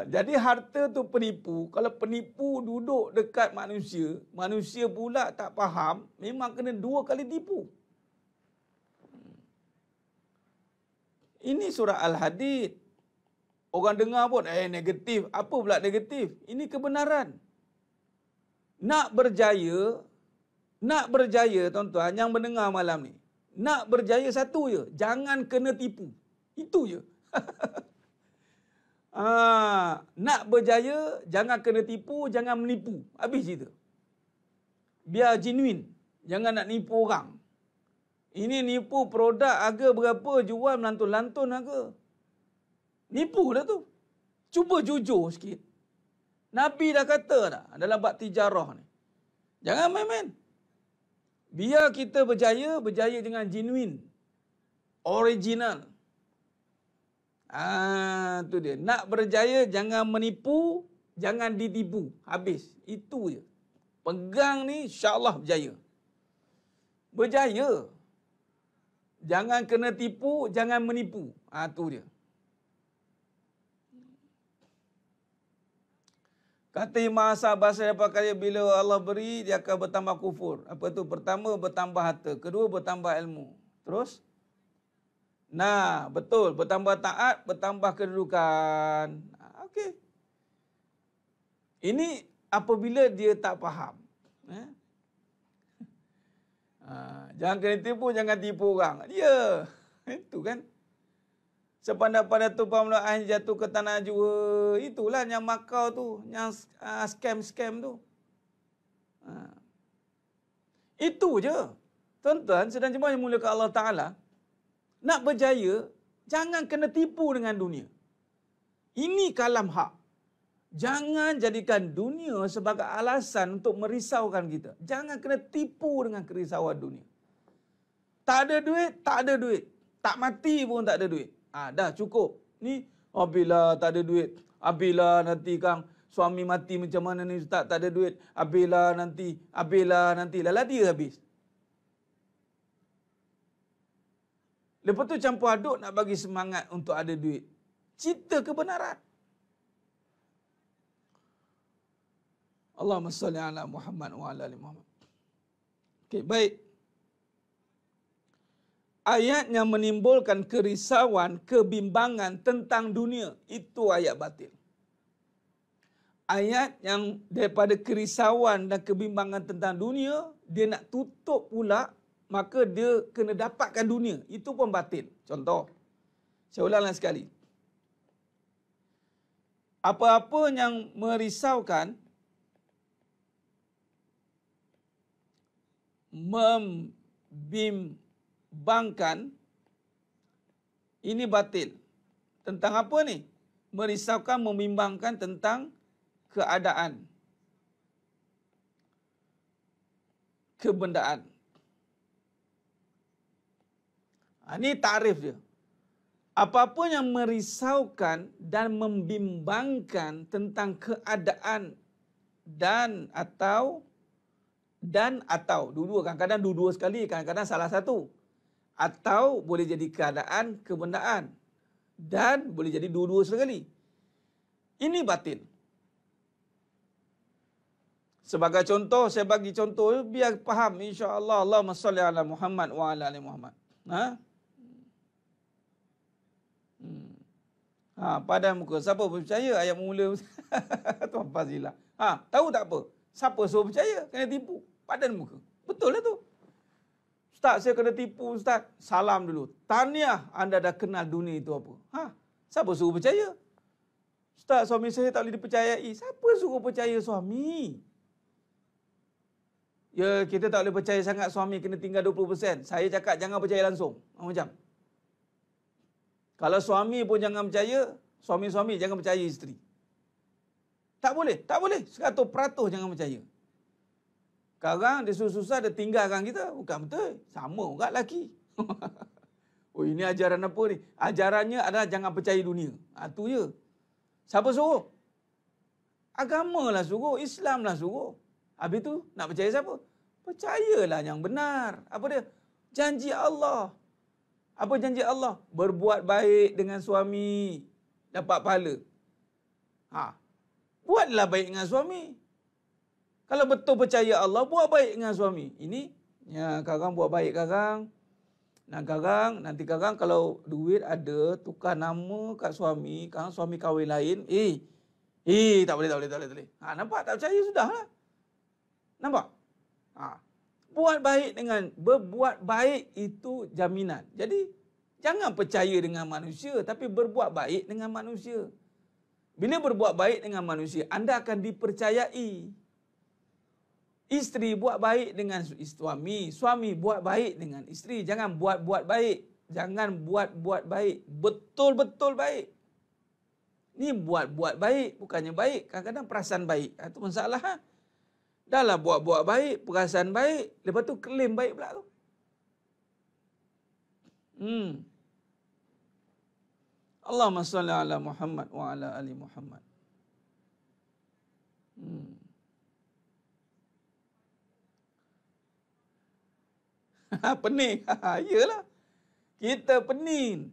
Jadi harta tu penipu. Kalau penipu duduk dekat manusia, manusia pula tak faham, memang kena 2 kali tipu. Ini surah Al-Hadid. Orang dengar pun, negatif. Apa pula negatif? Ini kebenaran. Nak berjaya tuan-tuan yang mendengar malam ni. Nak berjaya satu je, jangan kena tipu. Itu je. Nak berjaya, jangan kena tipu, jangan menipu. Habis cerita. Biar genuine. Jangan nak nipu orang. Ini nipu produk harga berapa, jual melantun-lantun harga. Nipu dah tu. Cuba jujur sikit. Nabi dah kata dah dalam bab tijarah ni. Jangan main-main. Biar kita berjaya dengan genuine. Original. Tu dia. Nak berjaya, jangan menipu, jangan ditipu. Habis. Itu je. Pegang ni, insyaAllah berjaya. Berjaya. Jangan kena tipu, jangan menipu. Tu dia. Kata Imam Hasan Basri apa kata bila Allah beri, dia akan bertambah kufur. Apa tu? Pertama, bertambah harta. Kedua, bertambah ilmu. Terus? Betul. Bertambah taat, bertambah kedudukan. Okey. Ini apabila dia tak faham. Jangan kena tipu, jangan tipu orang. Ya. Itu kan. Sepandai-pandai tumpang mula air jatuh ke tanah jua. Itulah yang Makau tu. Yang scam-scam tu. Itu je. Tuan-tuan, sedang jemaah yang muliakan Allah Ta'ala. Nak berjaya, jangan kena tipu dengan dunia. Ini kalam hak. Jangan jadikan dunia sebagai alasan untuk merisaukan kita. Jangan kena tipu dengan kerisauan dunia. Tak ada duit, tak ada duit. Tak mati pun tak ada duit. Dah cukup. Ni, bila tak ada duit. Bila nanti Kang, suami mati macam mana ni Ustaz, tak ada duit. Bila nanti. Lala dia habis. Lepas tu campur aduk nak bagi semangat untuk ada duit. Cerita kebenaran. Allahumma salli ala Muhammad wa ala ali Muhammad. Okey, baik. Ayat yang menimbulkan kerisauan, kebimbangan tentang dunia, itu ayat batil. Ayat yang daripada kerisauan dan kebimbangan tentang dunia, dia nak tutup pula, maka dia kena dapatkan dunia. Itu pun batil. Contoh, saya ulanglah sekali. Apa-apa yang merisaukan, membimbangkan, ini batil. Tentang apa ni? Merisaukan, membimbangkan tentang keadaan, kebendaan. Ini tarif dia. Apapun yang merisaukan dan membimbangkan tentang keadaan dan atau dua-dua, kadang-kadang dua-dua sekali, kadang-kadang salah satu. Atau boleh jadi keadaan, kebendaan, dan boleh jadi dua-dua sekali. Ini batil. Sebagai contoh, saya bagi contoh biar faham, insya-Allah. Allahumma salli ala Muhammad wa ala ali Muhammad. Padan muka. Siapa percaya ayat mula Tuan Fazilah? Tahu tak apa? Siapa suruh percaya? Kena tipu. Padan muka. Betul lah tu. Ustaz, saya kena tipu, Ustaz. Salam dulu. Tahniah, anda dah kenal dunia itu apa. Siapa suruh percaya? Ustaz, suami saya tak boleh dipercayai. Siapa suruh percaya suami? Ya, kita tak boleh percaya sangat suami kena tinggal 20%. Saya cakap jangan percaya langsung. Macam. Kalau suami pun jangan percaya, suami-suami jangan percaya isteri. Tak boleh, tak boleh. 100% jangan percaya. Sekarang dia susah-susah dia tinggalkan kita. Bukan betul. Sama juga lelaki. Oh, ini ajaran apa ni? Ajarannya adalah jangan percaya dunia. Tu je. Siapa suruh? Agama lah suruh. Islam lah suruh. Habis tu nak percaya siapa? Percayalah yang benar. Apa dia? Janji Allah. Apa janji Allah? Berbuat baik dengan suami. Dapat pahala. Buatlah baik dengan suami. Kalau betul percaya Allah, buat baik dengan suami. Ini, ya, karang buat baik karang. Nanti karang kalau duit ada, tukar nama kat suami, karang suami kahwin lain, tak boleh. Nampak tak percaya sudahlah. Nampak? Berbuat baik itu jaminan. Jadi, jangan percaya dengan manusia, tapi berbuat baik dengan manusia. Bila berbuat baik dengan manusia, anda akan dipercayai. Isteri buat baik dengan suami, suami buat baik dengan isteri. Jangan buat-buat baik. Jangan buat-buat baik. Betul-betul baik. Ni buat-buat baik, bukannya baik. Kadang-kadang perasaan baik. Itu masalah. Dah lah buat-buat baik, perasaan baik. Lepas tu klaim baik pula tu. Allahumma salli ala Muhammad wa ala ali Muhammad. Pening. Iyalah. Kita pening.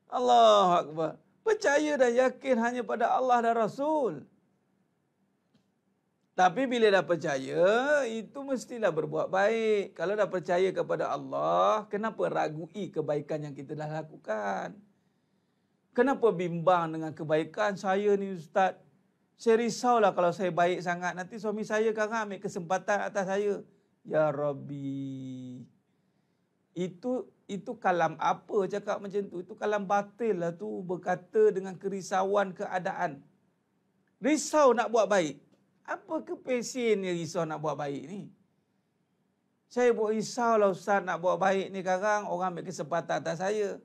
Allahu Akbar. Percaya dan yakin hanya pada Allah dan Rasul. Tapi bila dah percaya, itu mestilah berbuat baik. Kalau dah percaya kepada Allah, kenapa ragui kebaikan yang kita dah lakukan? Kenapa bimbang dengan kebaikan saya ni Ustaz? Saya risaulah kalau saya baik sangat. Nanti suami saya kan ambil kesempatan atas saya. Ya Rabbi. Itu kalam apa cakap macam tu? Itu kalam batil lah tu. Berkata dengan kerisauan keadaan. Risau nak buat baik. Apa kepesen ni risau nak buat baik ni? Saya buat risau lah Ustaz nak buat baik ni sekarang. Orang ambil kesempatan atas saya.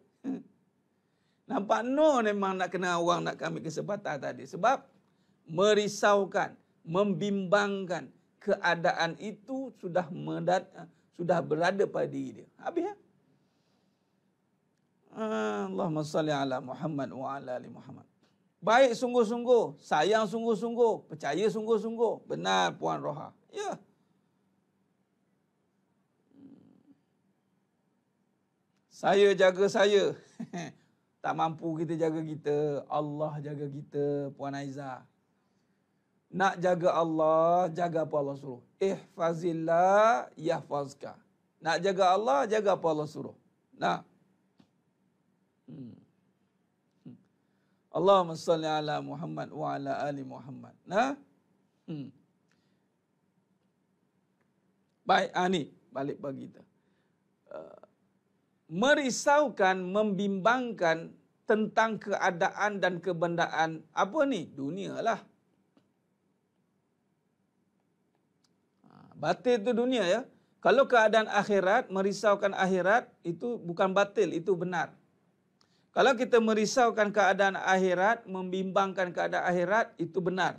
Nampak no memang nak kena orang nak ambil kesempatan tadi. Sebab merisaukan, membimbangkan keadaan itu sudah berada pada diri dia. Habis ya? Allahumma salli ala Muhammad wa ala ali Muhammad. Baik sungguh-sungguh, sayang sungguh-sungguh, percaya sungguh-sungguh. Benar Puan Roha. Ya. Saya jaga saya. Tak mampu kita jaga kita. Allah jaga kita, Puan Aiza. Nak jaga Allah, jaga apa Allah suruh. Ihfazillah yahfazka. Nak jaga Allah, jaga apa Allah suruh. Nah. Allahumma salli ala Muhammad wa ala ali Muhammad. Nah. Baik, ni balik bagi kita. Merisaukan, membimbangkan tentang keadaan dan kebendaan apa ni? Dunia lah. Batil itu dunia ya. Kalau keadaan akhirat, merisaukan akhirat itu bukan batil, itu benar. Kalau kita merisaukan keadaan akhirat, membimbangkan keadaan akhirat, itu benar.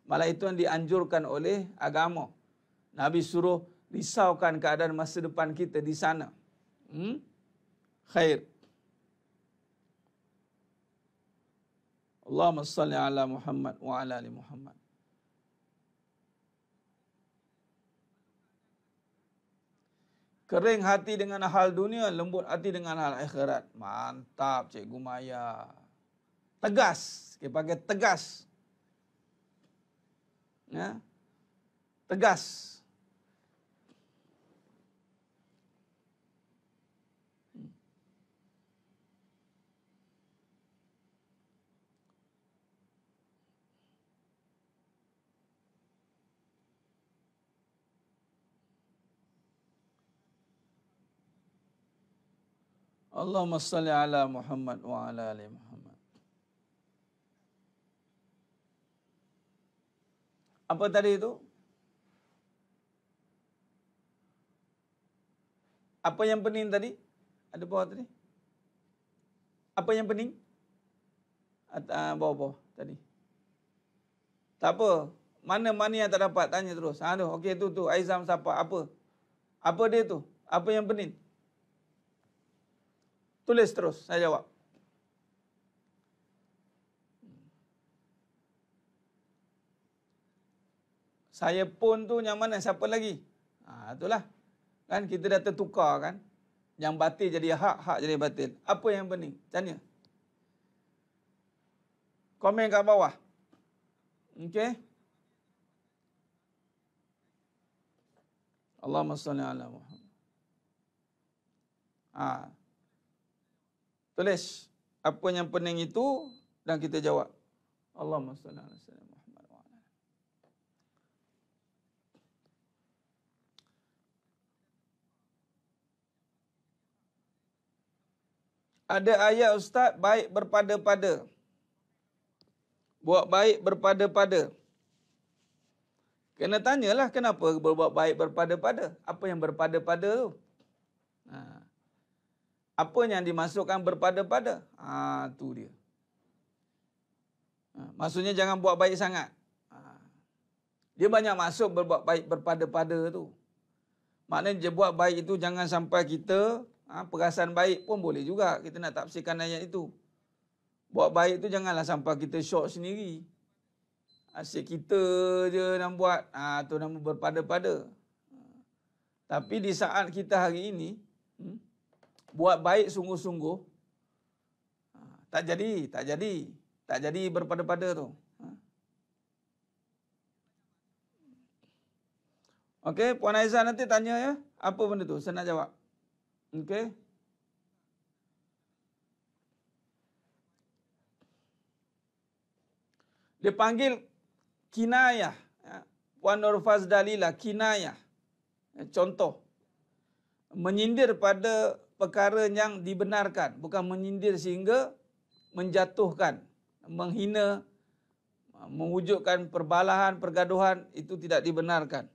Malah itu yang dianjurkan oleh agama. Nabi suruh risaukan keadaan masa depan kita di sana. Khair. Allahumma salli ala Muhammad wa ala ali Muhammad. Kering hati dengan hal dunia, lembut hati dengan hal akhirat. Mantap Cikgu Maya. Tegas, kita pakai tegas. Ya. Tegas. Allahumma salli ala Muhammad wa ala ali Muhammad. Apa tadi itu? Apa yang pening tadi? Ada bawah tadi? Apa yang pening? Bawah-bawah tadi. Tak apa. Mana-mana yang tak dapat, tanya terus. Aduh, okey tu Aizam siapa? Apa? Apa dia tu? Apa yang pening? Tulis terus, saya jawab. Saya pun tu yang mana? Siapa lagi? Itulah. Kan kita dah tertukar kan. Yang batil jadi hak, hak jadi batil. Apa yang pening? Tanya. Komen kat bawah. Okey. Allahumma salli ala Muhammad. Tulis apa yang pening itu dan kita jawab. Allahumma salli ala Muhammad wa ala. Ada ayat Ustaz, baik berpada-pada. Buat baik berpada-pada. Kena tanyalah kenapa berbuat baik berpada-pada. Apa yang berpada-pada tu? Apa yang dimasukkan berpada-pada? Tu dia. Maksudnya jangan buat baik sangat. Dia banyak masuk berbuat baik berpada-pada tu. Maknanya dia buat baik itu jangan sampai kita, perasaan baik pun boleh juga. Kita nak tafsirkan ayat itu. Buat baik itu janganlah sampai kita syok sendiri. Asyik kita je nak buat, tu nama berpada-pada. Tapi di saat kita hari ini, buat baik sungguh-sungguh, tak jadi berpada-pada tu. Okey, Puan Aizah nanti tanya ya, apa benda tu? Saya nak jawab. Okey. Dia panggil kinayah. Puan Nur Fazlalilah, kinayah. Contoh. Menyindir pada perkara yang dibenarkan. Bukan menyindir sehingga menjatuhkan, menghina, mewujudkan perbalahan, pergaduhan, itu tidak dibenarkan.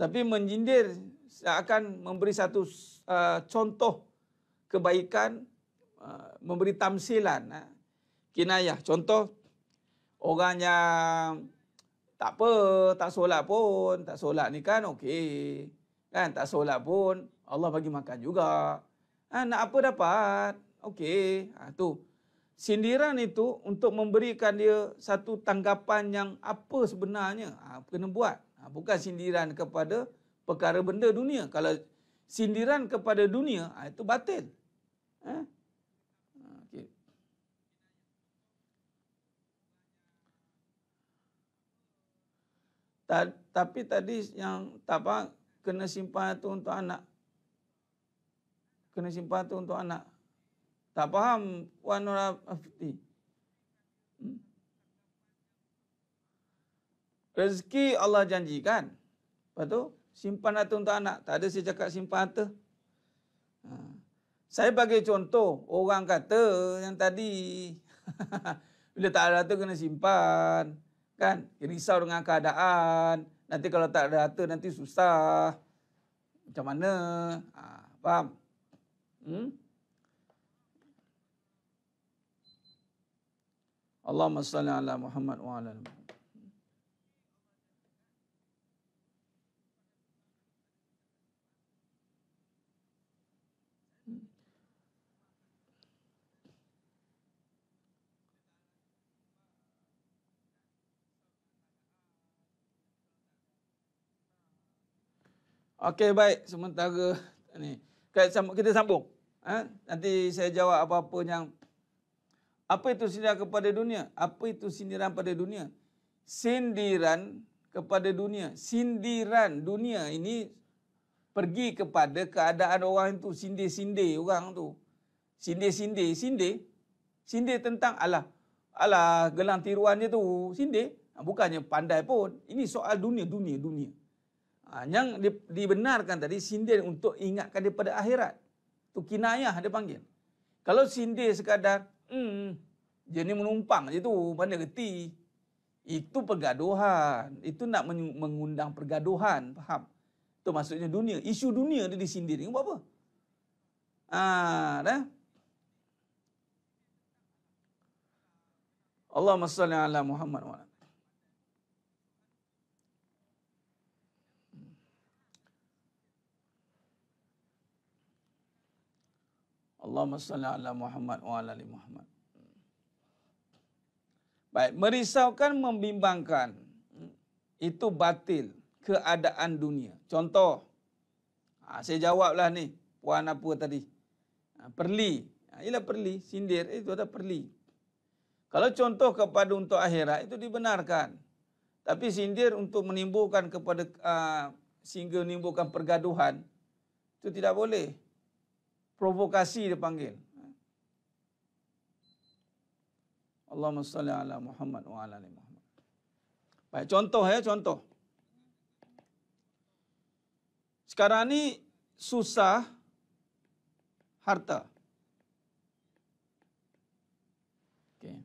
Tapi menyindir akan memberi satu contoh kebaikan, memberi tamsilan. Kinayah. Contoh, orang yang tak apa, tak solat pun. Tak solat ni kan okey. Kan tak solat pun Allah bagi makan juga. Nak apa dapat. Okey. Tu. Sindiran itu untuk memberikan dia satu tanggapan yang apa sebenarnya. Kena buat. Bukan sindiran kepada perkara benda dunia. Kalau sindiran kepada dunia, itu batil. Okay. Tapi tadi yang tak apa, kena simpan itu untuk anak. Kena simpan itu untuk anak. Tak faham Puan Nur Afti. Rezeki Allah janjikan. Lepas tu, simpan harta untuk anak. Tak ada saya cakap simpan harta. Saya bagi contoh, orang kata yang tadi, bila tak ada harta kena simpan. Kan? Risau dengan keadaan. Nanti kalau tak ada harta, nanti susah. Macam mana? Faham? Allahumma salli ala Muhammad wa ala ali Muhammad. Okey, baik. Sementara ni kita sambung. Nanti saya jawab apa-apa yang apa itu sindiran kepada dunia? Apa itu sindiran pada dunia? Sindiran kepada dunia. Sindiran dunia ini pergi kepada keadaan orang itu, sindir-sindir orang tu. Sindir tentang alah gelang tiruan dia tu, sindir. Bukannya pandai pun. Ini soal dunia. Yang dibenarkan tadi sindir untuk ingatkan daripada akhirat. Tu kinayah dia panggil. Kalau sindir sekadar, dia ni menumpang je tu, mana reti. Itu pergaduhan. Itu nak mengundang pergaduhan, faham? Itu maksudnya dunia. Isu dunia dia disindir. Ini buat apa? Dah. Allahumma salli ala Muhammad wa ala. Allahumma salli ala Muhammad wa ala ali Muhammad. Baik, merisaukan, membimbangkan. Itu batil keadaan dunia. Contoh, saya jawablah ni, puan apa tadi? Perli. Ialah perli, sindir, itu ada perli. Kalau contoh kepada untuk akhirat, itu dibenarkan. Tapi sindir untuk menimbulkan kepada, sehingga menimbulkan pergaduhan, itu tidak boleh. Provokasi dia panggil. Allahumma salli ala Muhammad wa ala ali Muhammad. Baik, contoh. Sekarang ni susah harta. Okay.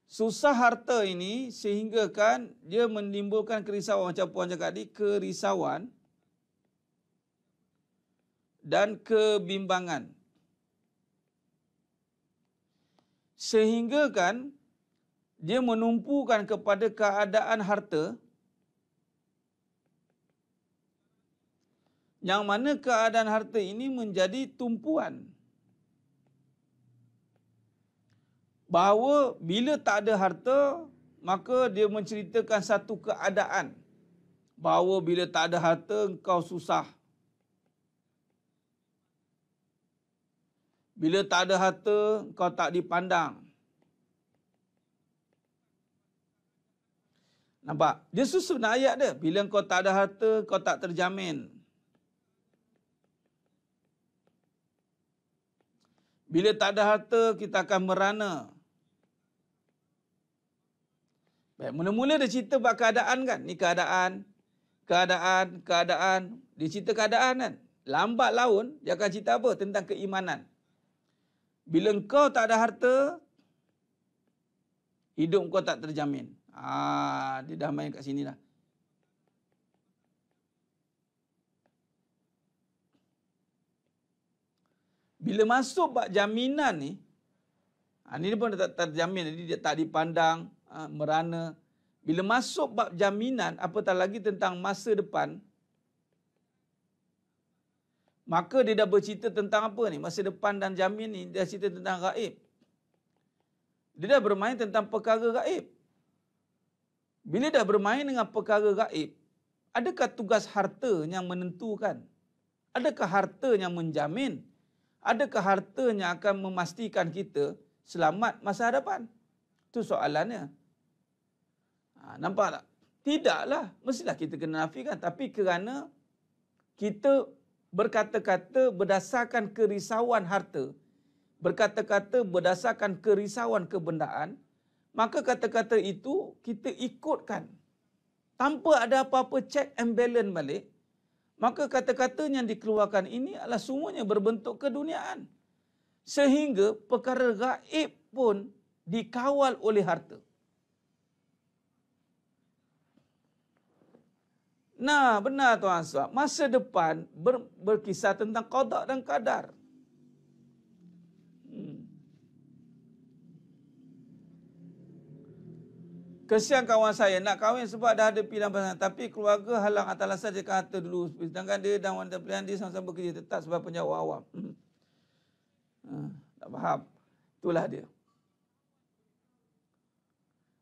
Susah harta ini sehingga kan dia menimbulkan kerisauan, macam puan cakap tadi, kerisauan dan kebimbangan. Sehingga kan dia menumpukan kepada keadaan harta yang mana keadaan harta ini menjadi tumpuan. Bahawa bila tak ada harta, maka dia menceritakan satu keadaan. Bahawa bila tak ada harta, engkau susah. Bila tak ada harta, kau tak dipandang. Nampak? Dia susun ayat dia. Bila kau tak ada harta, kau tak terjamin. Bila tak ada harta, kita akan merana. Baik, mula-mula dia cerita bab keadaan kan. Ni keadaan. Dia cerita keadaan kan. Lambat laun, dia akan cerita apa? Tentang keimanan. Bila engkau tak ada harta, hidup engkau tak terjamin. Dia dah main kat sini dah. Bila masuk bab jaminan ni, ni pun tak terjamin, jadi dia tak dipandang, merana. Bila masuk bab jaminan, apatah lagi tentang masa depan, maka dia dah bercerita tentang apa ni? Masa depan dan jamin ni, dia cerita tentang gaib. Dia dah bermain tentang perkara gaib. Bila dah bermain dengan perkara gaib, adakah tugas harta yang menentukan? Adakah harta yang menjamin? Adakah harta yang akan memastikan kita selamat masa hadapan? Itu soalannya. Nampak tak? Tidaklah. Mestilah kita kena nafikan. Tapi kerana kita berkata-kata berdasarkan kerisauan harta, berkata-kata berdasarkan kerisauan kebendaan, maka kata-kata itu kita ikutkan. Tanpa ada apa-apa check and balance balik, maka kata-kata yang dikeluarkan ini adalah semuanya berbentuk keduniaan. Sehingga perkara gaib pun dikawal oleh harta. Nah, benar tuan Aswab. Masa depan berkisah tentang qada dan qadar. Kesian kawan saya nak kahwin sebab dah ada pilihan pasangan. Tapi keluarga halang atas saja ke harta dulu. Sedangkan dia dan wanita pilihan dia sama-sama bekerja tetap sebab penjawab awam. Tak faham. Itulah dia.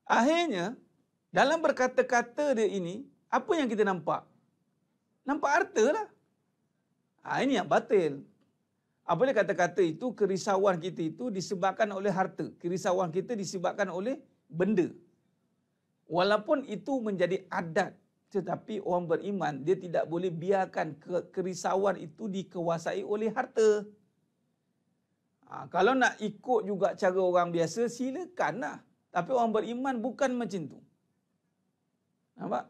Akhirnya, dalam berkata-kata dia ini, apa yang kita nampak? Nampak harta lah. Ini yang batil. Apabila kata-kata itu, kerisauan kita itu disebabkan oleh harta. Kerisauan kita disebabkan oleh benda. Walaupun itu menjadi adat, tetapi orang beriman, dia tidak boleh biarkan kerisauan itu dikuasai oleh harta. Kalau nak ikut juga cara orang biasa, silakanlah. Tapi orang beriman bukan macam tu. Nampak?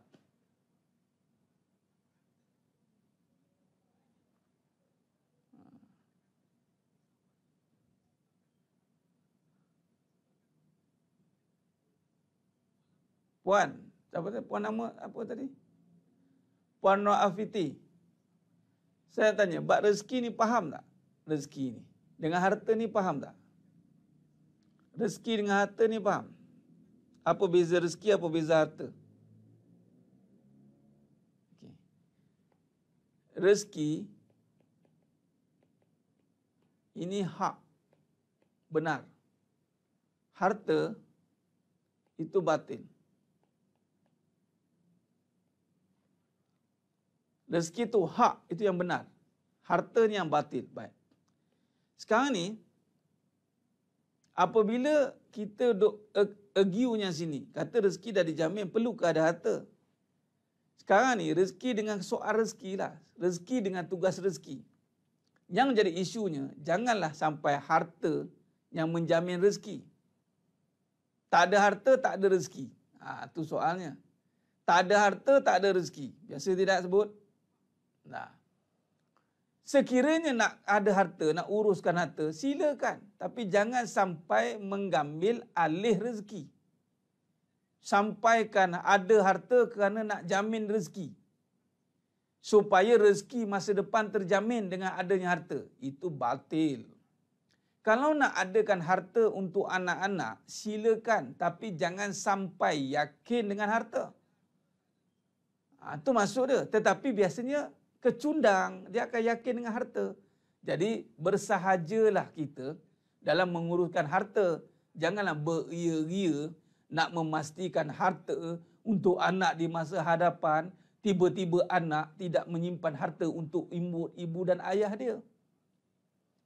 Puan, siapa tadi? Puan nama apa tadi? Puan Nur Afiti. Saya tanya, bab rezeki ni faham tak? Rezeki ni. Dengan harta ni faham tak? Rezeki dengan harta ni faham? Apa beza rezeki, apa beza harta? Okay. Rezeki ini hak, benar. Harta itu batil. Rezeki itu hak, itu yang benar. Harta ni yang batil. Baik. Sekarang ni, apabila kita duk agiunya sini, kata rezeki dah dijamin, perlu ke ada harta? Sekarang ni, rezeki dengan soal rezeki lah. Rezeki dengan tugas rezeki. Yang jadi isunya, janganlah sampai harta yang menjamin rezeki. Tak ada harta, tak ada rezeki. Itu soalnya. Tak ada harta, tak ada rezeki. Biasa tidak sebut? Nah. Sekiranya nak ada harta, nak uruskan harta, silakan. Tapi jangan sampai mengambil alih rezeki. Sampaikan ada harta kerana nak jamin rezeki. Supaya rezeki masa depan terjamin dengan adanya harta. Itu batil. Kalau nak adakan harta untuk anak-anak, silakan. Tapi jangan sampai yakin dengan harta. Itu maksud dia. Tetapi biasanya kecundang, dia akan yakin dengan harta. Jadi bersahajalah kita dalam menguruskan harta. Janganlah beria-ria nak memastikan harta untuk anak di masa hadapan. Tiba-tiba anak tidak menyimpan harta untuk ibu dan ayah dia.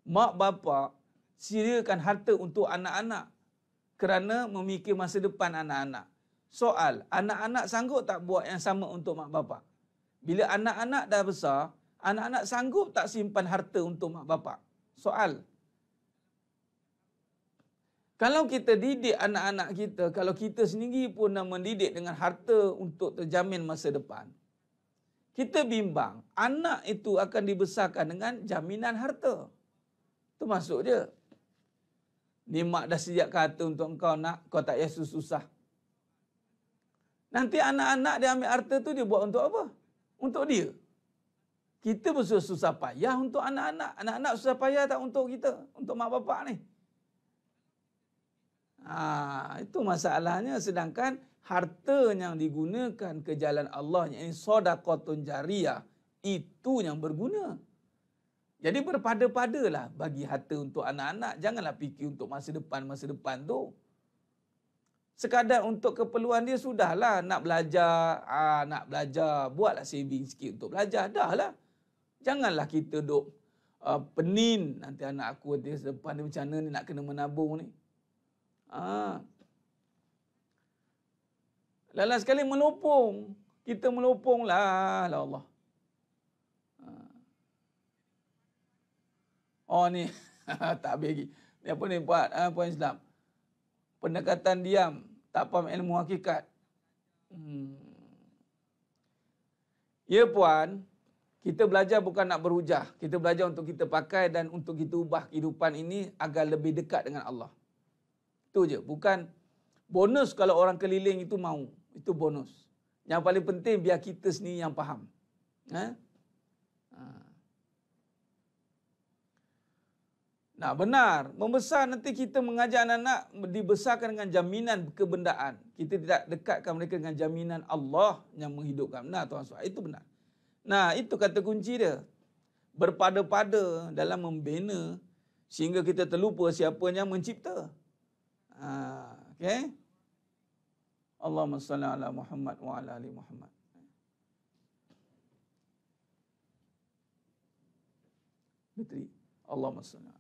Mak bapak sediakan harta untuk anak-anak kerana memikir masa depan anak-anak. Soal, anak-anak sanggup tak buat yang sama untuk mak bapak? Bila anak-anak dah besar, anak-anak sanggup tak simpan harta untuk mak bapak? Soal. Kalau kita didik anak-anak kita, kalau kita sendiri pun nak mendidik dengan harta untuk terjamin masa depan, kita bimbang, anak itu akan dibesarkan dengan jaminan harta. Itu maksud dia. Ni mak dah sediakan harta untuk engkau nak, kau tak payah susah. Nanti anak-anak dia ambil harta tu dia buat untuk apa? Untuk dia. Kita bersusah payah untuk anak-anak. Anak-anak susah payah tak untuk kita? Untuk mak bapak ni? Itu masalahnya. Sedangkan harta yang digunakan ke jalan Allah, yang sedekahun jariyah, itu yang berguna. Jadi berpada-padalah bagi harta untuk anak-anak. Janganlah fikir untuk masa depan tu. Sekadar untuk keperluan dia sudahlah. Nak belajar, buatlah saving sikit untuk belajar. Dahlah. Janganlah kita duk penin nanti anak aku nanti depan dia macam mana ni nak kena menabung ni. Lala sekali melopong. Kita melopong lah Allah. Oh ni tak bagi. Ni apa ni buat puan Islam? Pendekatan diam, tak faham ilmu hakikat. Ya puan, kita belajar bukan nak berhujah. Kita belajar untuk kita pakai dan untuk kita ubah kehidupan ini agar lebih dekat dengan Allah. Itu je. Bukan bonus kalau orang keliling itu mau. Itu bonus. Yang paling penting biar kita sendiri yang faham. Nah benar, membesar nanti kita mengajar anak-anak dibesarkan dengan jaminan kebendaan. Kita tidak dekatkan mereka dengan jaminan Allah yang menghidupkan. Benar tuan Suhaib, itu benar. Nah itu kata kunci dia. Berpada-pada dalam membina sehingga kita terlupa siapa yang mencipta. Okay? Allahumma salli ala Muhammad wa ala ali Muhammad. Fitri. Allahumma salli ala.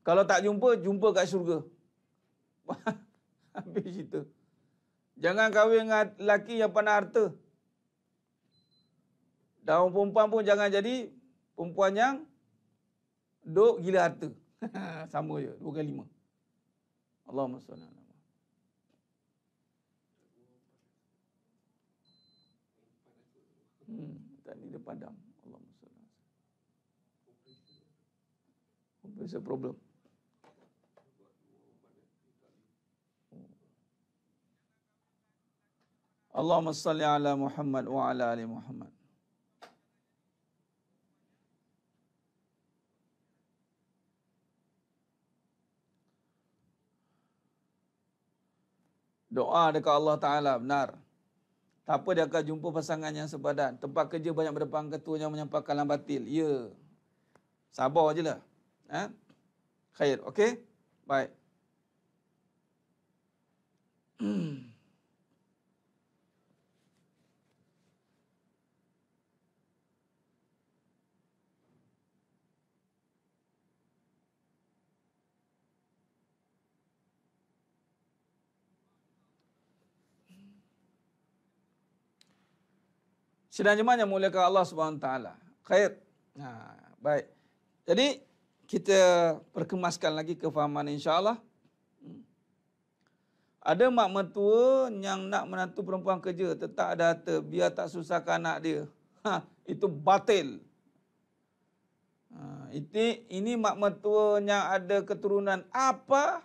Kalau tak jumpa, jumpa kat syurga. Habis cerita. Jangan kahwin dengan lelaki yang pandai harta. Dan perempuan pun jangan jadi perempuan yang duk gila harta. Sama je, 2 kali 5. Allahumma salli ala. Tadi dia padam. Allahumma salli. Kompresor problem. Allahumma salli ala Muhammad wa ala ali Muhammad. Doa dekat Allah Ta'ala benar. Tak apa dia akan jumpa pasangan yang sepadan. Tempat kerja banyak berdepan ketua yang menyampaikan kalam batil. Ya. Sabar je lah. Khair. Okey? Baik. Sidang jemaah yang muliakan Allah SWT. Khair. Baik. Jadi, kita perkemaskan lagi kefahaman insya-Allah. Ada mak mertua yang nak menantu perempuan kerja tetap ada harta biar tak susahkan anak dia. Itu batil. Ini mak mertua yang ada keturunan apa?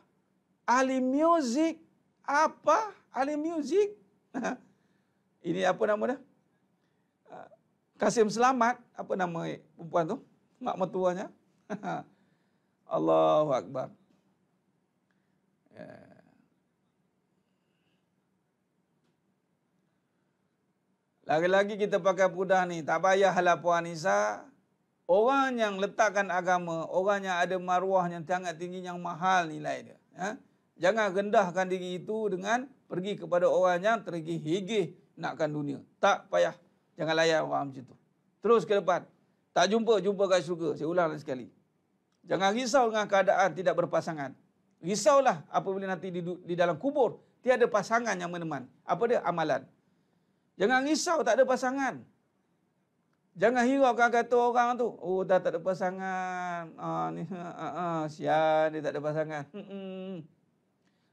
Ahli muzik. Apa? Ahli muzik. Ini apa nama dia? Kasim Selamat. Apa nama perempuan tu? Mak mertuanya. Allahu Akbar. Lagi-lagi kita pakai pudah ni. Tak payahlah Puan Nisa. Orang yang letakkan agama, orang yang ada maruah yang sangat tinggi, yang mahal nilai dia. Jangan rendahkan diri itu dengan pergi kepada orang yang tergigih-higih nakkan dunia. Tak payah. Jangan layan orang macam tu. Terus ke depan. Tak jumpa kat syurga. Saya ulang lagi sekali. Jangan risau dengan keadaan tidak berpasangan. Risaulah apabila nanti di dalam kubur tiada pasangan yang meneman. Apa dia? Amalan. Jangan risau tak ada pasangan. Jangan hiraukan kata orang tu. Oh, dah tak ada pasangan. Sial dia tak ada pasangan.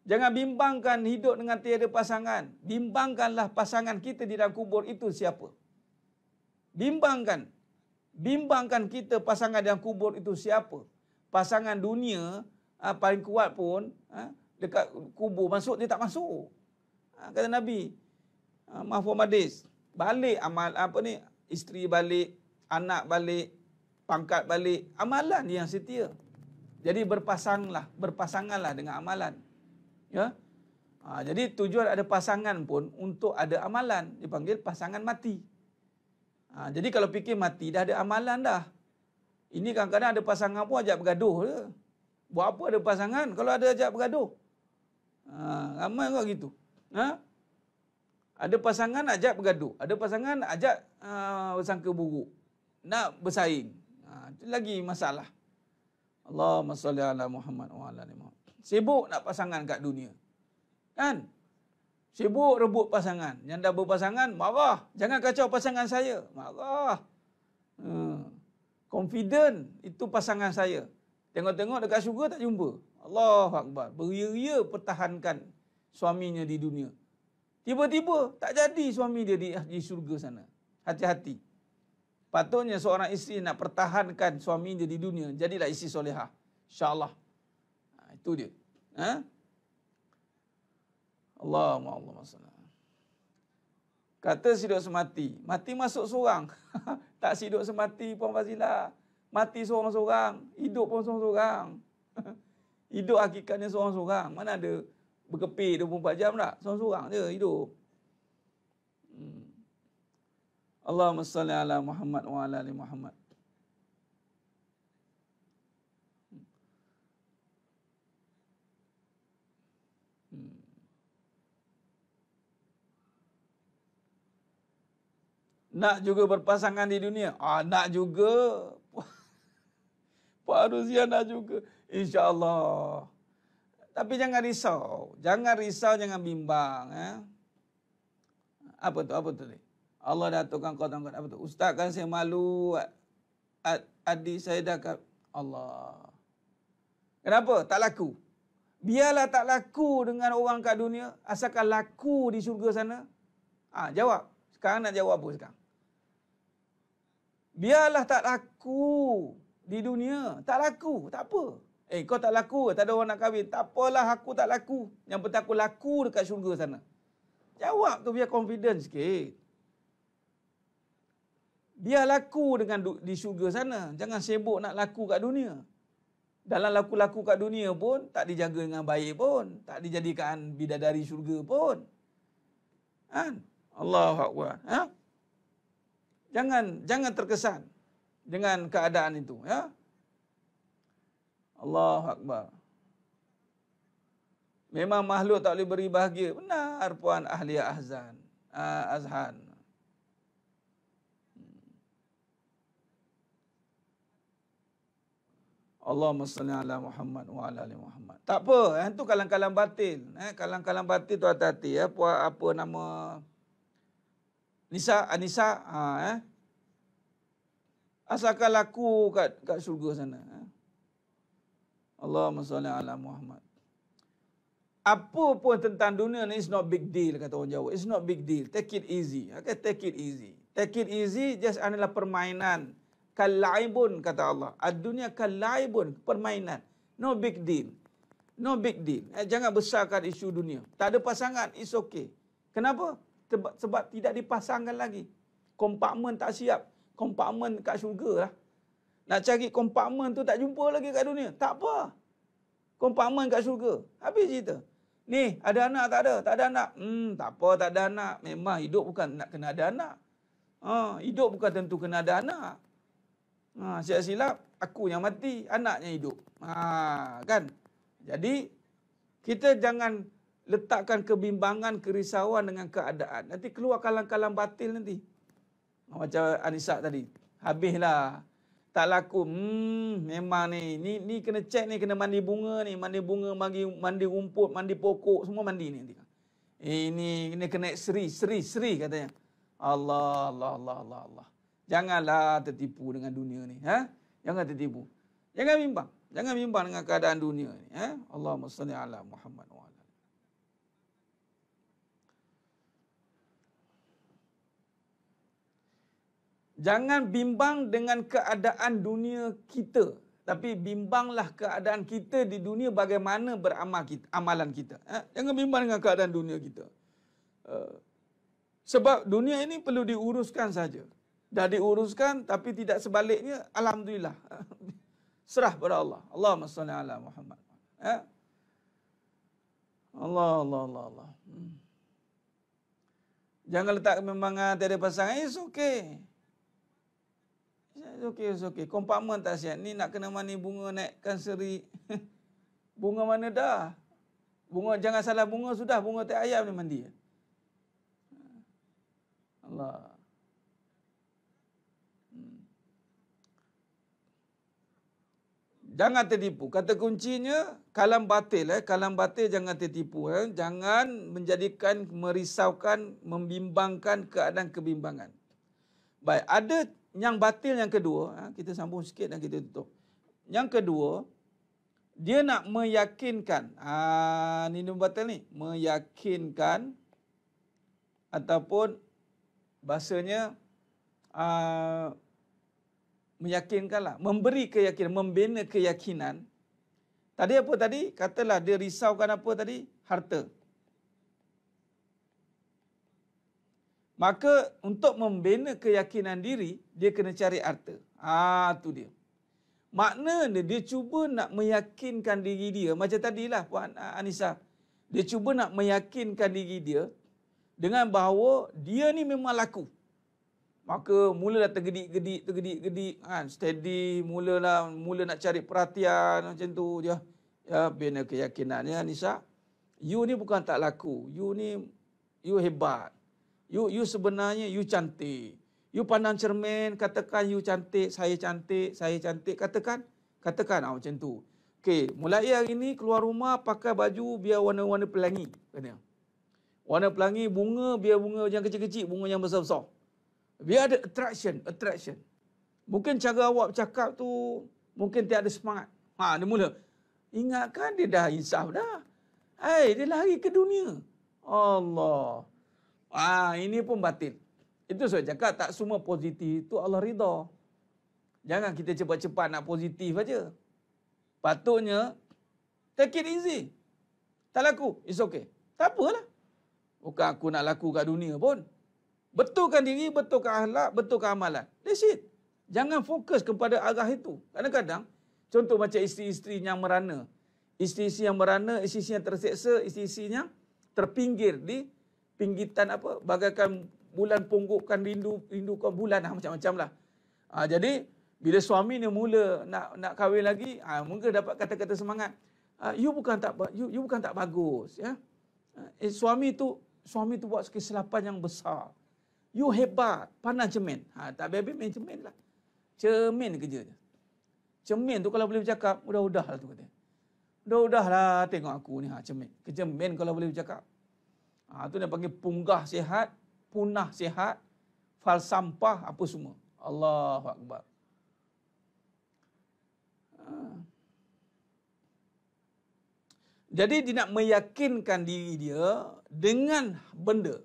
Jangan bimbangkan hidup dengan tiada pasangan. Bimbangkanlah pasangan kita di dalam kubur itu siapa. Bimbangkan kita pasangan di dalam kubur itu siapa. Pasangan dunia paling kuat pun dekat kubur masuk dia tak masuk. Kata Nabi, mahfum hadis, balik amal isteri balik, anak balik, pangkat balik, amalan yang setia. Jadi berpasanganlah dengan amalan. Ya. Jadi tujuan ada pasangan pun untuk ada amalan, dipanggil pasangan mati. Jadi kalau fikir mati dah ada amalan dah. Ini kadang-kadang ada pasangan pun ajak bergaduh je. Buat apa ada pasangan kalau ada ajak bergaduh? Ramai kau gitu. Ada pasangan ajak bergaduh, ada pasangan ajak bersangka buruk, nak bersaing. Itu lagi masalah. Allahumma salli ala Muhammad wa ala ali Muhammad. Sibuk nak pasangan kat dunia. Kan? Sibuk rebut pasangan. Yang dah berpasangan, marah. Jangan kacau pasangan saya. Marah. Confident, itu pasangan saya. Tengok-tengok dekat syurga tak jumpa. Allahu Akbar. Beria-ria pertahankan suaminya di dunia. Tiba-tiba tak jadi suami dia di syurga sana. Hati-hati. Patutnya seorang isteri nak pertahankan suami dia di dunia. Jadilah isteri solehah. InsyaAllah. Itu dia. Allahumma salli. Kata siduk semati. Mati masuk seorang. Tak siduk semati Puan Fazilah. Mati seorang-seorang. Hidup pun seorang-seorang. Hidup hakikatnya seorang-seorang. Mana ada berkepit 24 jam tak? Seorang-seorang je hidup. Allahumma salli ala Muhammad wa ala ali Muhammad. Nak juga berpasangan di dunia? Nak juga. Pak Ruziah nak juga. InsyaAllah. Tapi jangan risau. Jangan risau, jangan bimbang. Apa tu ni? Allah dah tukang kau tangkap. Apa tu? Ustaz kan saya malu. Adik saya dah kat Allah. Kenapa? Tak laku. Biarlah tak laku dengan orang kat dunia. Asalkan laku di syurga sana. Jawab. Sekarang nak jawab apa sekarang? Biarlah tak laku di dunia. Tak laku. Tak apa. Kau tak laku. Tak ada orang nak kahwin. Tak apalah aku tak laku. Yang penting aku laku dekat syurga sana. Jawab tu biar confident sikit. Biar laku dengan di syurga sana. Jangan sibuk nak laku kat dunia. Dalam laku-laku kat dunia pun tak dijaga dengan baik pun. Tak dijadikan bidadari syurga pun. Allahu Akbar. Jangan terkesan dengan keadaan itu. Allahu Akbar. Memang makhluk tak boleh beri bahagia. Benar Puan Ahliah Azhan. Allahumma salli ala Muhammad wa ala ali Muhammad. Tak apa, itu kalang-kalang batil. Kalang-kalang batil tu hati-hati. Puan apa nama? Anissa. Asalkan laku kat syurga sana. Allahumma salli ala Muhammad. Apa pun tentang dunia ni, it's not big deal, kata orang Jawa. It's not big deal. Take it easy. Okay, take it easy. Take it easy just adalah permainan. Kalaibun, kata Allah. Ad-dunia kalaibun, permainan. No big deal. No big deal. Jangan besarkan isu dunia. Tak ada pasangan, it's okay. Kenapa? Sebab tidak dipasangkan lagi. Kompartmen tak siap. Kompartmen kat syurga lah. Nak cari kompartmen tu tak jumpa lagi kat dunia. Tak apa. Kompartmen kat syurga. Habis cerita. Ni, ada anak tak ada? Tak ada anak. Tak apa, tak ada anak. Memang hidup bukan nak kena ada anak. Hidup bukan tentu kena ada anak. Silap-silap, aku yang mati, anaknya hidup. Kan? Jadi, kita jangan letakkan kebimbangan, kerisauan dengan keadaan. Nanti keluar kalang-kalang batil nanti. Macam Anissa tadi. Habislah. Tak laku. Memang ni kena cek ni, kena mandi bunga ni. Mandi bunga, mandi rumput, mandi pokok. Semua mandi ni nanti. Ini kena seri katanya. Allah. Janganlah tertipu dengan dunia ni. Jangan tertipu. Jangan bimbang. Jangan bimbang dengan keadaan dunia ni. Allahumma salli ala Muhammad wa ala. Jangan bimbang dengan keadaan dunia kita. Tapi bimbanglah keadaan kita di dunia bagaimana amalan kita. Jangan bimbang dengan keadaan dunia kita. Sebab dunia ini perlu diuruskan saja. Dah diuruskan tapi tidak sebaliknya, alhamdulillah. Serah pada Allah. Allahumma salli ala Muhammad. Allah. Jangan letak kebimbangan tiada pasangan. It's okay. It's okay. Kompartmen tak siap. Ni nak kena mani bunga naikkan seri. Bunga mana dah? Bunga, jangan salah bunga sudah. Bunga teh ayam ni mandi. Allah. Jangan tertipu. Kata kuncinya, kalam batil. Kalam batil jangan tertipu. Jangan menjadikan, merisaukan, membimbangkan keadaan kebimbangan. Baik, ada yang batil yang kedua. Kita sambung sikit dan kita tutup. Yang kedua, dia nak meyakinkan. Ni batil ni. Meyakinkan ataupun bahasanya meyakinkanlah, memberi keyakinan, membina keyakinan. Tadi apa tadi? Katalah dia risaukan apa tadi? Harta. Maka untuk membina keyakinan diri, dia kena cari harta. Tu dia. Maknanya dia cuba nak meyakinkan diri dia. Macam tadilah Puan Anissa. Dia cuba nak meyakinkan diri dia dengan bahawa dia ni memang laku. Maka mulalah tergedik-gedik kan, steady, mula nak cari perhatian macam tu dia. Ya, bina keyakinannya, Nisa, you ni bukan tak laku. You hebat. You sebenarnya you cantik. You pandang cermin, katakan you cantik, saya cantik, katakan macam tu. Okey, mulai hari ni keluar rumah pakai baju biar warna-warna pelangi, katanya. Warna pelangi, bunga biar bunga yang kecil-kecil, bunga yang besar-besar. Biar ada attraction. Mungkin cara awak bercakap tu mungkin tiada semangat. Dia mula. Ingatkan dia dah insaf dah. Dia lari ke dunia. Allah. Ini pun batil. Itu saya cakap, tak semua positif itu Allah ridha. Jangan kita cepat-cepat nak positif aja. Patutnya take it easy. Tak laku, it's okay. Tak apalah. Bukan aku nak laku kat dunia pun. Betulkan diri, betulkan akhlak, betulkan amalan. That's it. Jangan fokus kepada arah itu. Kadang-kadang, contoh macam isteri-isteri yang merana. Isteri-isteri yang merana, isteri-isteri yang terseksa, isteri-isteri yang terpinggir di pinggitan bagaikan bulan punggukan rindukan bulan macam-macam lah. Jadi, bila suami ni mula nak kahwin lagi, mungkin dapat kata-kata semangat. You bukan tak bagus, ya. Suami tu buat kesilapan yang besar. You hebat, pandang cermin. Tak habis main cermin lah. Cermin kerja je. Cermin tu kalau boleh bercakap, udah lah tu kata. Udah lah tengok aku ni, cermin. Kecermin kalau boleh bercakap. Tu dia panggil punggah sihat, punah sihat, falsampah, apa semua. Allahu Akbar. Jadi dia nak meyakinkan diri dia dengan benda.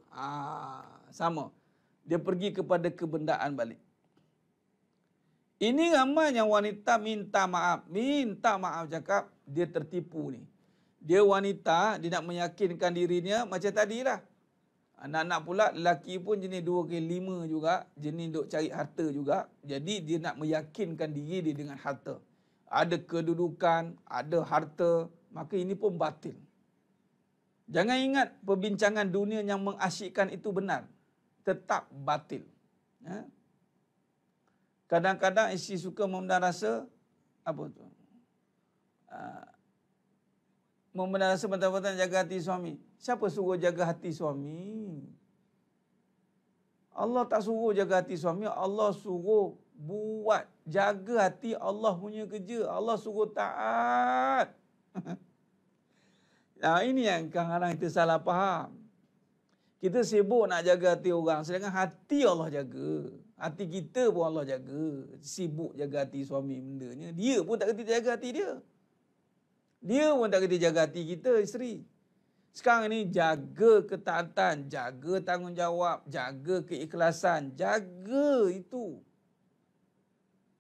Sama. Dia pergi kepada kebendaan balik. Ini ramai yang wanita minta maaf cakap dia tertipu ni. Dia wanita, dia nak meyakinkan dirinya macam tadilah. Anak-anak pula lelaki pun jenis 2 ke 5 juga, jenis duk cari harta juga. Jadi dia nak meyakinkan diri dia dengan harta. Ada kedudukan, ada harta, maka ini pun batil. Jangan ingat perbincangan dunia yang mengasyikkan itu benar. Tetap batil. Kadang-kadang isteri suka memendam rasa memendam rasa betul-betul jaga hati suami. Siapa suruh jaga hati suami? Allah tak suruh jaga hati suami, Allah suruh buat jaga hati, Allah punya kerja. Allah suruh taat. Ini yang kadang-kadang kita salah faham. Kita sibuk nak jaga hati orang, sedangkan hati Allah jaga. Hati kita pun Allah jaga. Sibuk jaga hati suami bendanya. Dia pun tak kerti jaga hati dia. Dia pun tak kerti jaga hati kita, isteri. Sekarang ni jaga ketaatan, jaga tanggungjawab, jaga keikhlasan, jaga itu.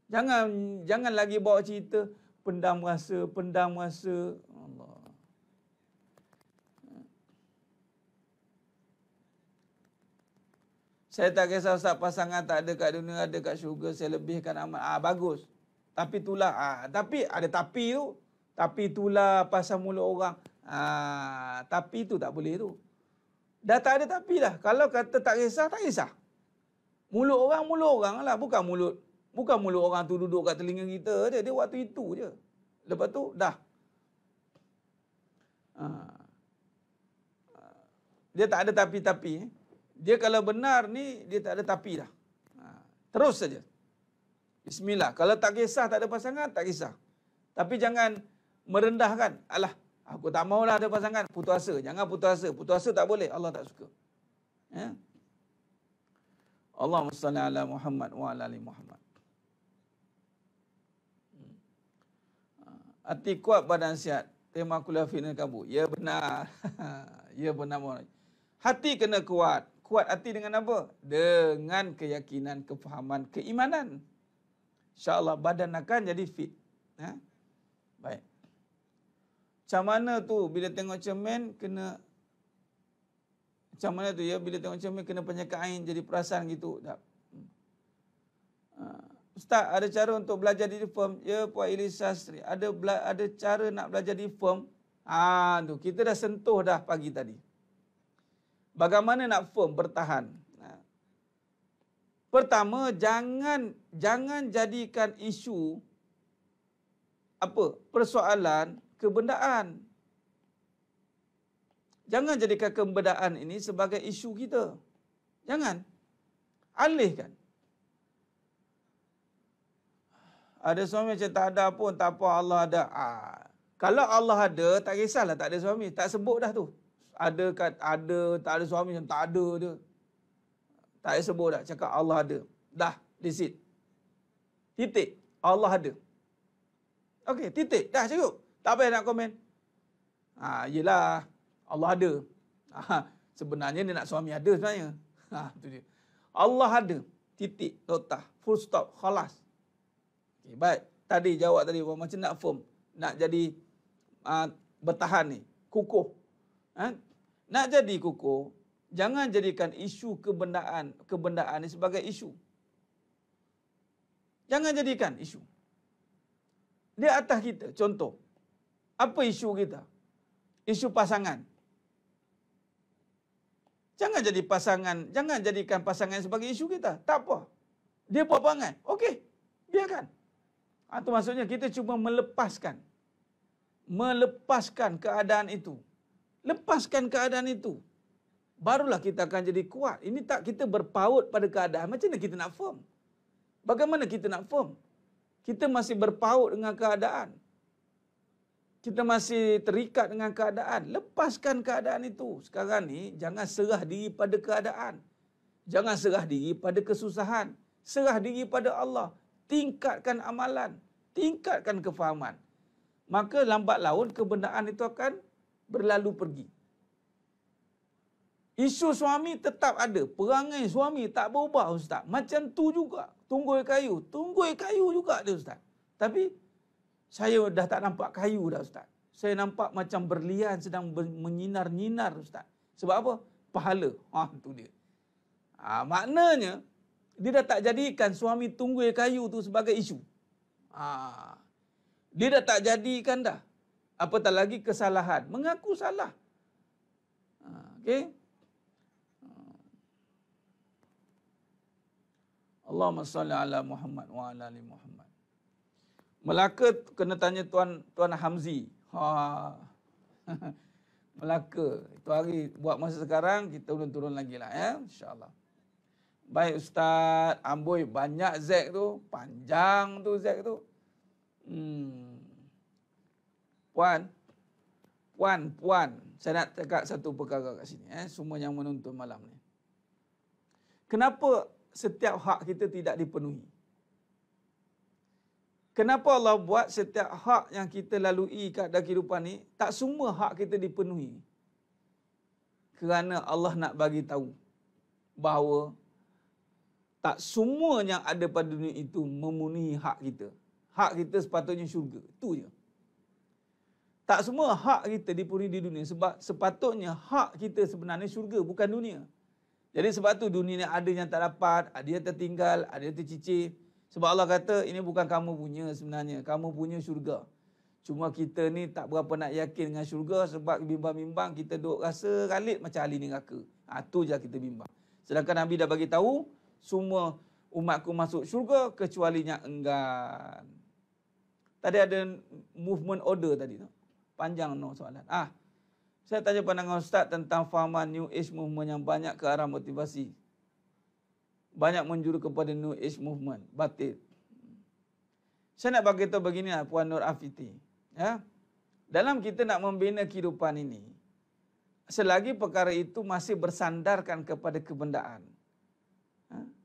Jangan lagi bawa cerita pendam rasa. Allah. Saya tak kisah Ustaz, pasangan tak ada kat dunia, ada kat syurga, saya lebihkan amal. Bagus. Tapi itulah, tapi ada tapi tu. Tapi itulah pasal mulut orang. Tapi tu tak boleh tu. Dah tak ada tapi dah. Kalau kata tak kisah, tak kisah. Mulut orang lah. Bukan mulut orang tu duduk kat telinga kita je. Dia waktu itu je. Lepas tu, dah. Dia tak ada tapi-tapi. Dia kalau benar ni, dia tak ada tapi dah. Terus saja. Bismillah. Kalau tak kisah, tak ada pasangan, tak kisah. Tapi jangan merendahkan. Alah, aku tak maulah ada pasangan. Putus asa. Jangan putus asa. Putus asa tak boleh. Allah tak suka. Ya? Allahumma salli ala Muhammad wa ala ali Muhammad. Hati kuat, badan sihat. Tema kuliah fitnah kabur. Ya benar. Ya benar. Hati kena kuat. Kuat hati dengan apa? Dengan keyakinan, kefahaman, keimanan. InsyaAllah badan akan jadi fit. Baik. Macam mana tu bila tengok cermin kena, macam mana tu ya, bila tengok cermin kena penyakit ain jadi perasan gitu. Ustaz, ada cara untuk belajar di firm? Ya, Puan Elisa Sastri. Ada cara nak belajar di firm. Tu kita dah sentuh dah pagi tadi. Bagaimana nak firm bertahan? Pertama, jangan jadikan isu persoalan kebendaan. Jangan jadikan kebendaan ini sebagai isu kita. Jangan. Alihkan. Ada suami macam tak ada pun, tak apa, Allah ada. Kalau Allah ada, tak kisahlah tak ada suami. Tak sebut dah tu. Ada, tak ada suami macam tak ada dia. Tak payah sebut dah. Cakap Allah ada. Dah, that's it. Titik. Allah ada. Okey, titik. Dah cukup. Tak payah nak komen. Yelah, Allah ada. Sebenarnya dia nak suami ada sebenarnya. Itu dia. Allah ada. Titik. Notah. Full stop. Khalas. Okay, baik. Tadi jawab tadi macam nak firm. Nak jadi bertahan ni. Kukuh. Nak jadi kukuh, jangan jadikan isu kebendaan ni sebagai isu. Jangan jadikan isu. Di atas kita, contoh. Apa isu kita? Isu pasangan. Jangan jadikan pasangan sebagai isu kita. Tak apa. Dia buat perangai. Okey, biarkan. Itu maksudnya kita cuma melepaskan keadaan itu. Lepaskan keadaan itu. Barulah kita akan jadi kuat. Ini tak kita berpaut pada keadaan. Macam mana kita nak firm? Bagaimana kita nak firm? Kita masih berpaut dengan keadaan. Kita masih terikat dengan keadaan. Lepaskan keadaan itu. Sekarang ni, jangan serah diri pada keadaan. Jangan serah diri pada kesusahan. Serah diri pada Allah. Tingkatkan amalan. Tingkatkan kefahaman. Maka lambat laun kebendaan itu akan berlalu pergi. Isu suami tetap ada. Perangai suami tak berubah, Ustaz. Macam tu juga. Tunggui kayu. Tunggui kayu juga dia, Ustaz. Tapi, saya dah tak nampak kayu dah, Ustaz. Saya nampak macam berlian sedang menyinar-nyinar, Ustaz. Sebab apa? Pahala. Itu dia. Maknanya, dia dah tak jadikan suami tunggui kayu tu sebagai isu. Dia dah tak jadikan dah. Apatah lagi kesalahan. Mengaku salah. Okey. Allahumma salli ala Muhammad wa ala ali Muhammad. Melaka kena tanya Tuan Hamzi. Melaka. Itu hari buat masa sekarang, kita turun lagi lah ya. InsyaAllah. Baik Ustaz. Amboi, banyak zek tu. Panjang tu zek tu. Puan. Saya nak cakap satu perkara kat sini. Semua yang menonton malam ni. Kenapa setiap hak kita tidak dipenuhi? Kenapa Allah buat setiap hak yang kita lalui kat dalam kehidupan ni, tak semua hak kita dipenuhi? Kerana Allah nak bagi tahu bahawa tak semua yang ada pada dunia itu memenuhi hak kita. Hak kita sepatutnya syurga. Itu je. Tak semua hak kita dipenuhi di dunia. Sebab sepatutnya hak kita sebenarnya syurga, bukan dunia. Jadi sebab tu dunia ni ada yang tak dapat, ada yang tertinggal, ada yang tercicir. Sebab Allah kata, ini bukan kamu punya sebenarnya. Kamu punya syurga. Cuma kita ni tak berapa nak yakin dengan syurga sebab bimbang-bimbang kita duk rasa galit macam ahli neraka. Itu je kita bimbang. Sedangkan Nabi dah bagi tahu, semua umatku masuk syurga kecuali yang enggan. Tadi ada movement order tadi tu. Panjang soalan. Saya tanya pandangan Ustaz tentang fahaman New Age Movement yang banyak ke arah motivasi. Banyak menjuru kepada New Age Movement. Batil. Saya nak bagi tahu begini Puan Nur Afiti. Ya? Dalam kita nak membina kehidupan ini, selagi perkara itu masih bersandarkan kepada kebendaan,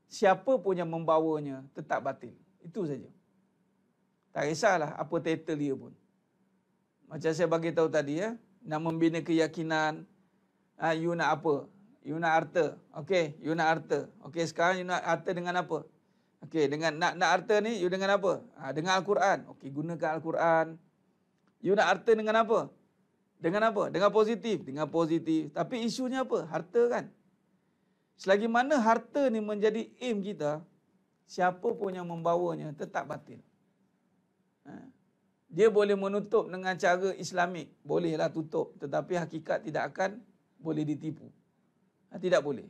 siapa pun yang membawanya tetap batil. Itu saja. Tak kisahlah apa title dia pun. Macam saya bagi tahu tadi ya, nak membina keyakinan, you nak apa? You nak harta. Okey, you nak harta. Okey, sekarang you nak harta dengan apa? Okey, dengan nak harta ni you dengan apa? Dengan Al-Quran. Okey, gunakan Al-Quran. You nak harta dengan apa? Dengan apa? Dengan positif. Dengan positif. Tapi isunya apa? Harta kan? Selagi mana harta ni menjadi aim kita, siapa pun yang membawanya tetap batil. Dia boleh menutup dengan cara Islamik. Bolehlah tutup. Tetapi hakikat tidak akan boleh ditipu. Tidak boleh.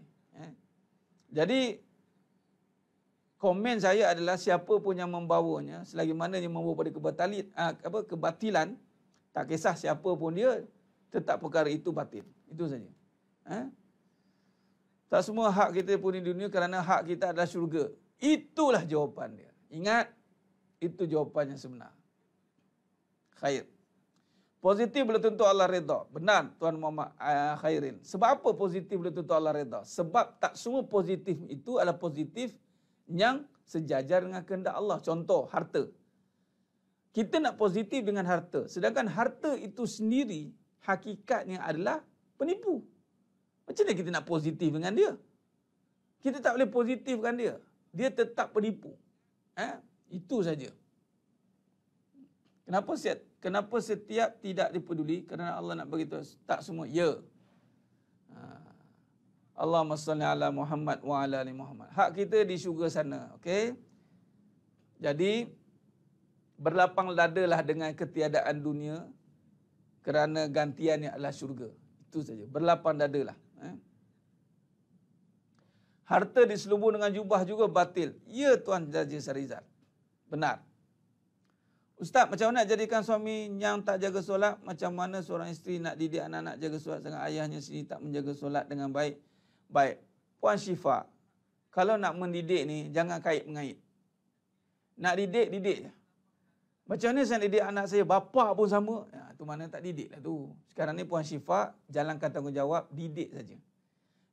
Jadi, komen saya adalah siapa pun yang membawanya, selagi mana yang membawa pada kebatilan, tak kisah siapa pun dia, tetap perkara itu batil. Itu saja. Tak semua hak kita pun di dunia kerana hak kita adalah syurga. Itulah jawapan dia. Ingat, itu jawapan yang sebenar. Khair. Positif belum tentu Allah redha. Benar Tuan Muhammad Khairin. Sebab apa positif belum tentu Allah redha? Sebab tak semua positif itu adalah positif yang sejajar dengan kehendak Allah. Contoh, harta. Kita nak positif dengan harta. Sedangkan harta itu sendiri hakikatnya adalah penipu. Macam mana kita nak positif dengan dia? Kita tak boleh positifkan dia. Dia tetap penipu. Itu saja. Kenapa setiap tidak dipeduli? Kerana Allah nak beritahu tak semua ya. Allahumma salli ala Muhammad wa ala ali Muhammad. Hak kita di syurga sana, okey? Jadi berlapang dadalah dengan ketiadaan dunia kerana gantiannya adalah syurga. Itu saja. Berlapang dadalah. Harta diselubung dengan jubah juga batil. Ya Tuan Jaji Sarizal. Benar. Ustaz, macam mana nak jadikan suami yang tak jaga solat? Macam mana seorang isteri nak didik anak-anak jaga solat dengan ayahnya sendiri tak menjaga solat dengan baik? Baik. Puan Syifa, kalau nak mendidik ni, jangan kait-mengait. Nak didik, didik je. Macam mana saya didik anak saya? Bapa pun sama. Tu mana tak didik lah tu. Sekarang ni Puan Syifa, jalankan tanggungjawab, didik saja.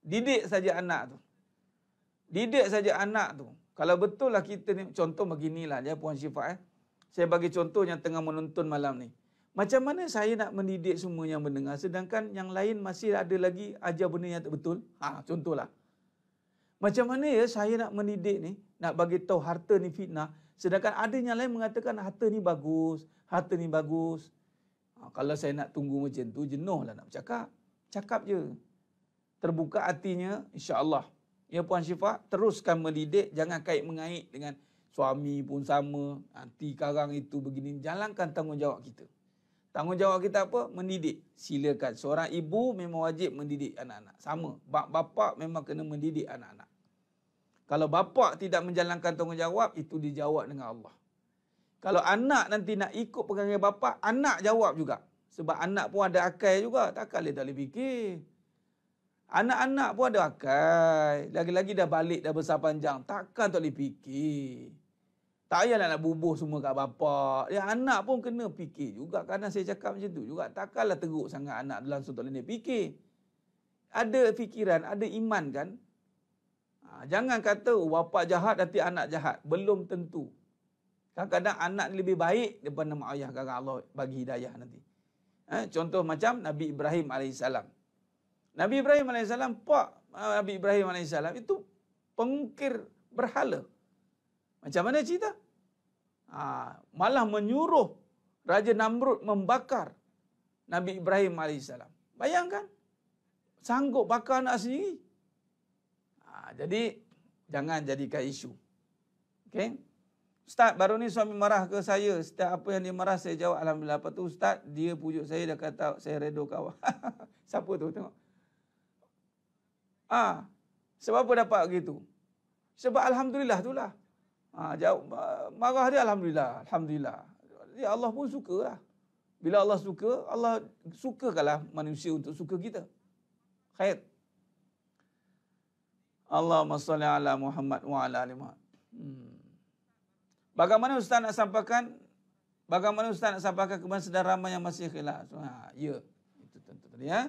Didik saja anak tu. Didik saja anak tu. Kalau betul lah kita ni, contoh beginilah dia Puan Syifa. Saya bagi contoh yang tengah menonton malam ni. Macam mana saya nak mendidik semua yang mendengar, sedangkan yang lain masih ada lagi ajar benda yang tak betul? Contohlah. Macam mana ya saya nak mendidik ni, nak bagi tahu harta ni fitnah, sedangkan ada yang lain mengatakan harta ni bagus, harta ni bagus. Kalau saya nak tunggu macam tu, jenuhlah nak bercakap. Cakap je. Terbuka hatinya, insya-Allah. Ya Puan Syifa, teruskan mendidik, jangan kait-mengait dengan suami pun sama, nanti karang itu begini. Jalankan tanggungjawab kita. Tanggungjawab kita apa? Mendidik. Silakan. Seorang ibu memang wajib mendidik anak-anak. Sama. Bapa memang kena mendidik anak-anak. Kalau bapa tidak menjalankan tanggungjawab, itu dijawab dengan Allah. Kalau anak nanti nak ikut perkara bapa, anak jawab juga. Sebab anak pun ada akal juga. Takkan dia tak boleh fikir. Anak-anak pun ada akal. Lagi-lagi dah balik, dah besar panjang. Takkan tak boleh fikir. Tak payahlah nak bubuh semua kat bapa. Ya, anak pun kena fikir juga. Kerana saya cakap macam tu juga. Takkanlah teruk sangat anak langsung tak boleh fikir. Ada fikiran, ada iman kan. Jangan kata bapa jahat nanti anak jahat. Belum tentu. Kadang-kadang anak lebih baik daripada mak ayah. Kadang Allah bagi hidayah nanti. Contoh macam Nabi Ibrahim AS. Nabi Ibrahim AS, Pak Nabi Ibrahim AS itu pengukir berhala. Macam mana cerita? Malah menyuruh Raja Namrud membakar Nabi Ibrahim AS. Bayangkan. Sanggup bakar anak sendiri. Jadi, jangan jadikan isu. Okey? Ustaz, baru ni suami marah ke saya. Setiap apa yang dia marah, saya jawab Alhamdulillah. Lepas tu Ustaz, dia pujuk saya, dia kata saya redo kawan. Siapa tu? Tengok. Sebab apa dapat begitu? Sebab Alhamdulillah itulah. Jawab, marah dia Alhamdulillah. Alhamdulillah. Jadi Allah pun suka lah. Bila Allah suka, Allah sukakanlah manusia untuk suka kita. Khair. Allahumma salli ala Muhammad wa ala ali Muhammad. Bagaimana Ustaz nak sampaikan kepada sedara ramai yang masih khilaf? Ya, itu tentu tadi ya.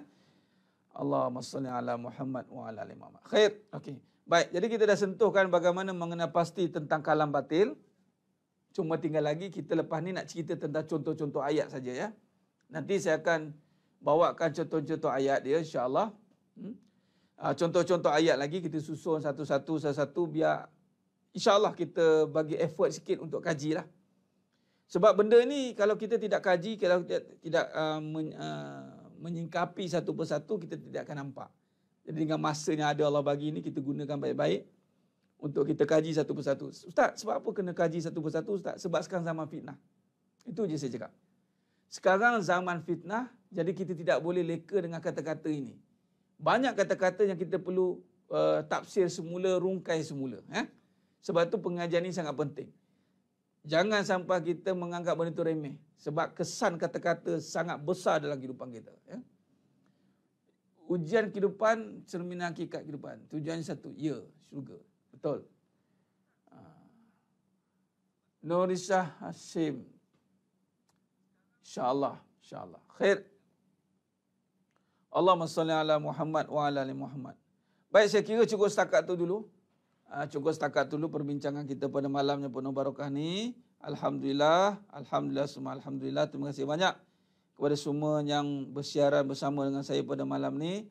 Allahumma salli ala Muhammad wa ala ali Muhammad. Khair. Okey. Baik, jadi kita dah sentuhkan bagaimana mengenal pasti tentang kalam batil. Cuma tinggal lagi kita lepas ni nak cerita tentang contoh-contoh ayat saja ya. Nanti saya akan bawakan contoh-contoh ayat dia insya-Allah. Contoh-contoh ayat lagi kita susun satu-satu biar insya-Allah kita bagi effort sikit untuk kajilah. Sebab benda ni kalau kita tidak kaji, kalau kita tidak menyingkapi satu persatu, kita tidak akan nampak. Jadi dengan masa yang ada Allah bagi ni, kita gunakan baik-baik untuk kita kaji satu persatu. Ustaz, sebab apa kena kaji satu persatu Ustaz? Sebab sekarang zaman fitnah. Itu je saya cakap. Sekarang zaman fitnah, jadi kita tidak boleh leka dengan kata-kata ini. Banyak kata-kata yang kita perlu tafsir semula, rungkai semula. Sebab tu pengajian ini sangat penting. Jangan sampai kita menganggap benda itu remeh. Sebab kesan kata-kata sangat besar dalam kehidupan kita. Ujian kehidupan, cerminan hakikat kehidupan. Tujuannya satu, ya, syurga. Betul. Nurisah Hashim. InsyaAllah. InsyaAllah. Khair. Allahumma salli ala Muhammad wa ala ali Muhammad. Baik, saya kira cukup setakat tu dulu. Cukup setakat dulu perbincangan kita pada malamnya penuh barakah ni. Alhamdulillah. Alhamdulillah, semua Alhamdulillah. Terima kasih banyak kepada semua yang bersiaran bersama dengan saya pada malam ni.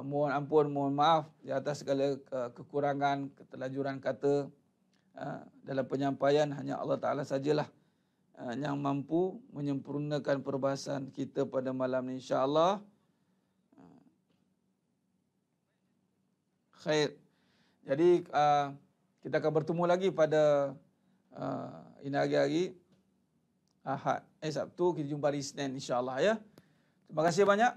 Mohon ampun, mohon maaf di atas segala kekurangan, ketelajuran kata dalam penyampaian. Hanya Allah Ta'ala sajalah yang mampu menyempurnakan perbahasan kita pada malam ni, insya-Allah. Khair. Jadi kita akan bertemu lagi pada ini hari-hari Ahad, Sabtu. Kita jumpa hari Isnin, insya-Allah ya. Terima kasih banyak.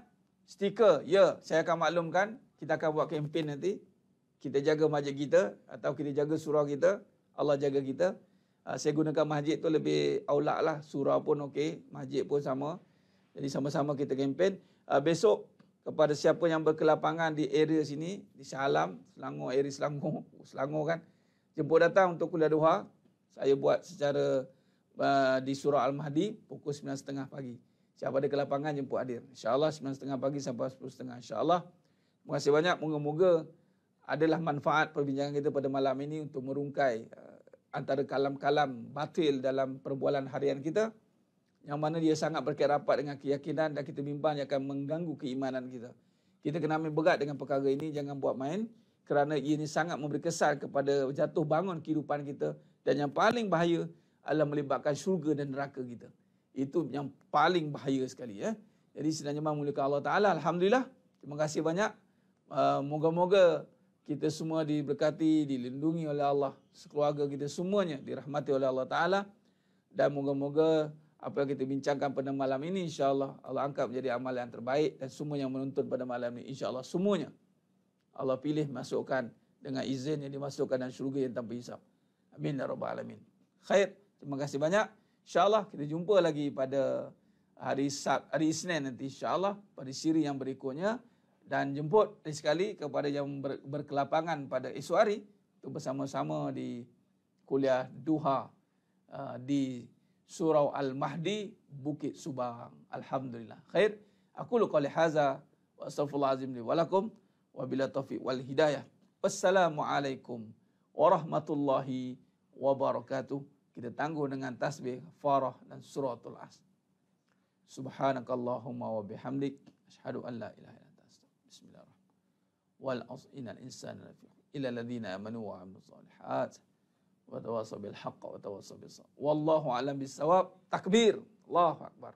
Stiker, ya, saya akan maklumkan. Kita akan buat kempen nanti. Kita jaga masjid kita atau kita jaga surau kita. Allah jaga kita. Saya gunakan masjid tu lebih aulak lah. Surau pun okey, masjid pun sama. Jadi sama-sama kita kempen. Besok kepada siapa yang berkelapangan di area sini, di Shah Alam, Selangor, area Selangor kan, jemput datang untuk kuliah duha. Saya buat secara di Surau Al-Mahdi pukul 9.30 pagi. Siapa ada kelapangan jemput hadir. InsyaAllah 9.30 pagi sampai 10.30. InsyaAllah. Terima kasih banyak. Moga-moga adalah manfaat perbincangan kita pada malam ini untuk merungkai antara kalam-kalam batil dalam perbualan harian kita, yang mana dia sangat berkait rapat dengan keyakinan dan kita bimbang dia akan mengganggu keimanan kita. Kita kena ambil berat dengan perkara ini, jangan buat main, kerana ini sangat memberi kesan kepada jatuh bangun kehidupan kita, dan yang paling bahaya adalah melibatkan syurga dan neraka kita. Itu yang paling bahaya sekali ya. Jadi sebenarnya memuliakan Allah Ta'ala. Alhamdulillah. Terima kasih banyak. Moga-moga kita semua diberkati, dilindungi oleh Allah. Sekeluarga kita semuanya dirahmati oleh Allah Ta'ala. Dan moga-moga apa yang kita bincangkan pada malam ini, insyaAllah Allah angkat menjadi amal yang terbaik. Dan semua yang menonton pada malam ini, insyaAllah semuanya Allah pilih masukkan dengan izin yang dimasukkan dalam syurga yang tanpa hisab. Amin ya rabbal alamin. Khair. Terima kasih banyak. InsyaAllah kita jumpa lagi pada hari Isnin nanti, insyaAllah pada siri yang berikutnya. Dan jemput sekali kepada yang berkelapangan pada esok hari untuk bersama-sama di kuliah duha di Surau Al-Mahdi, Bukit Subang. Alhamdulillah. Khair. Aqulu qouli hadza wa astaghfirullahalazim li wa lakum wa bila taufiq wal hidayah. Wassalamualaikum warahmatullahi wabarakatuh. Kita tangguh dengan tasbih, farah dan suratul Asr. Subhanakallahumma wa bihamdik, asyhadu an la ilaha illa anta, astaghfiruka. Bismillahirrahmanirrahim. Wal 'asr innal insana lafi khusr illa alladziina amanu wa 'amilus shalihat wa tawassaw bil haqqi wa tawassaw bis sabr. Wallahu a'lam bis shawab. Takbir. Allahu akbar.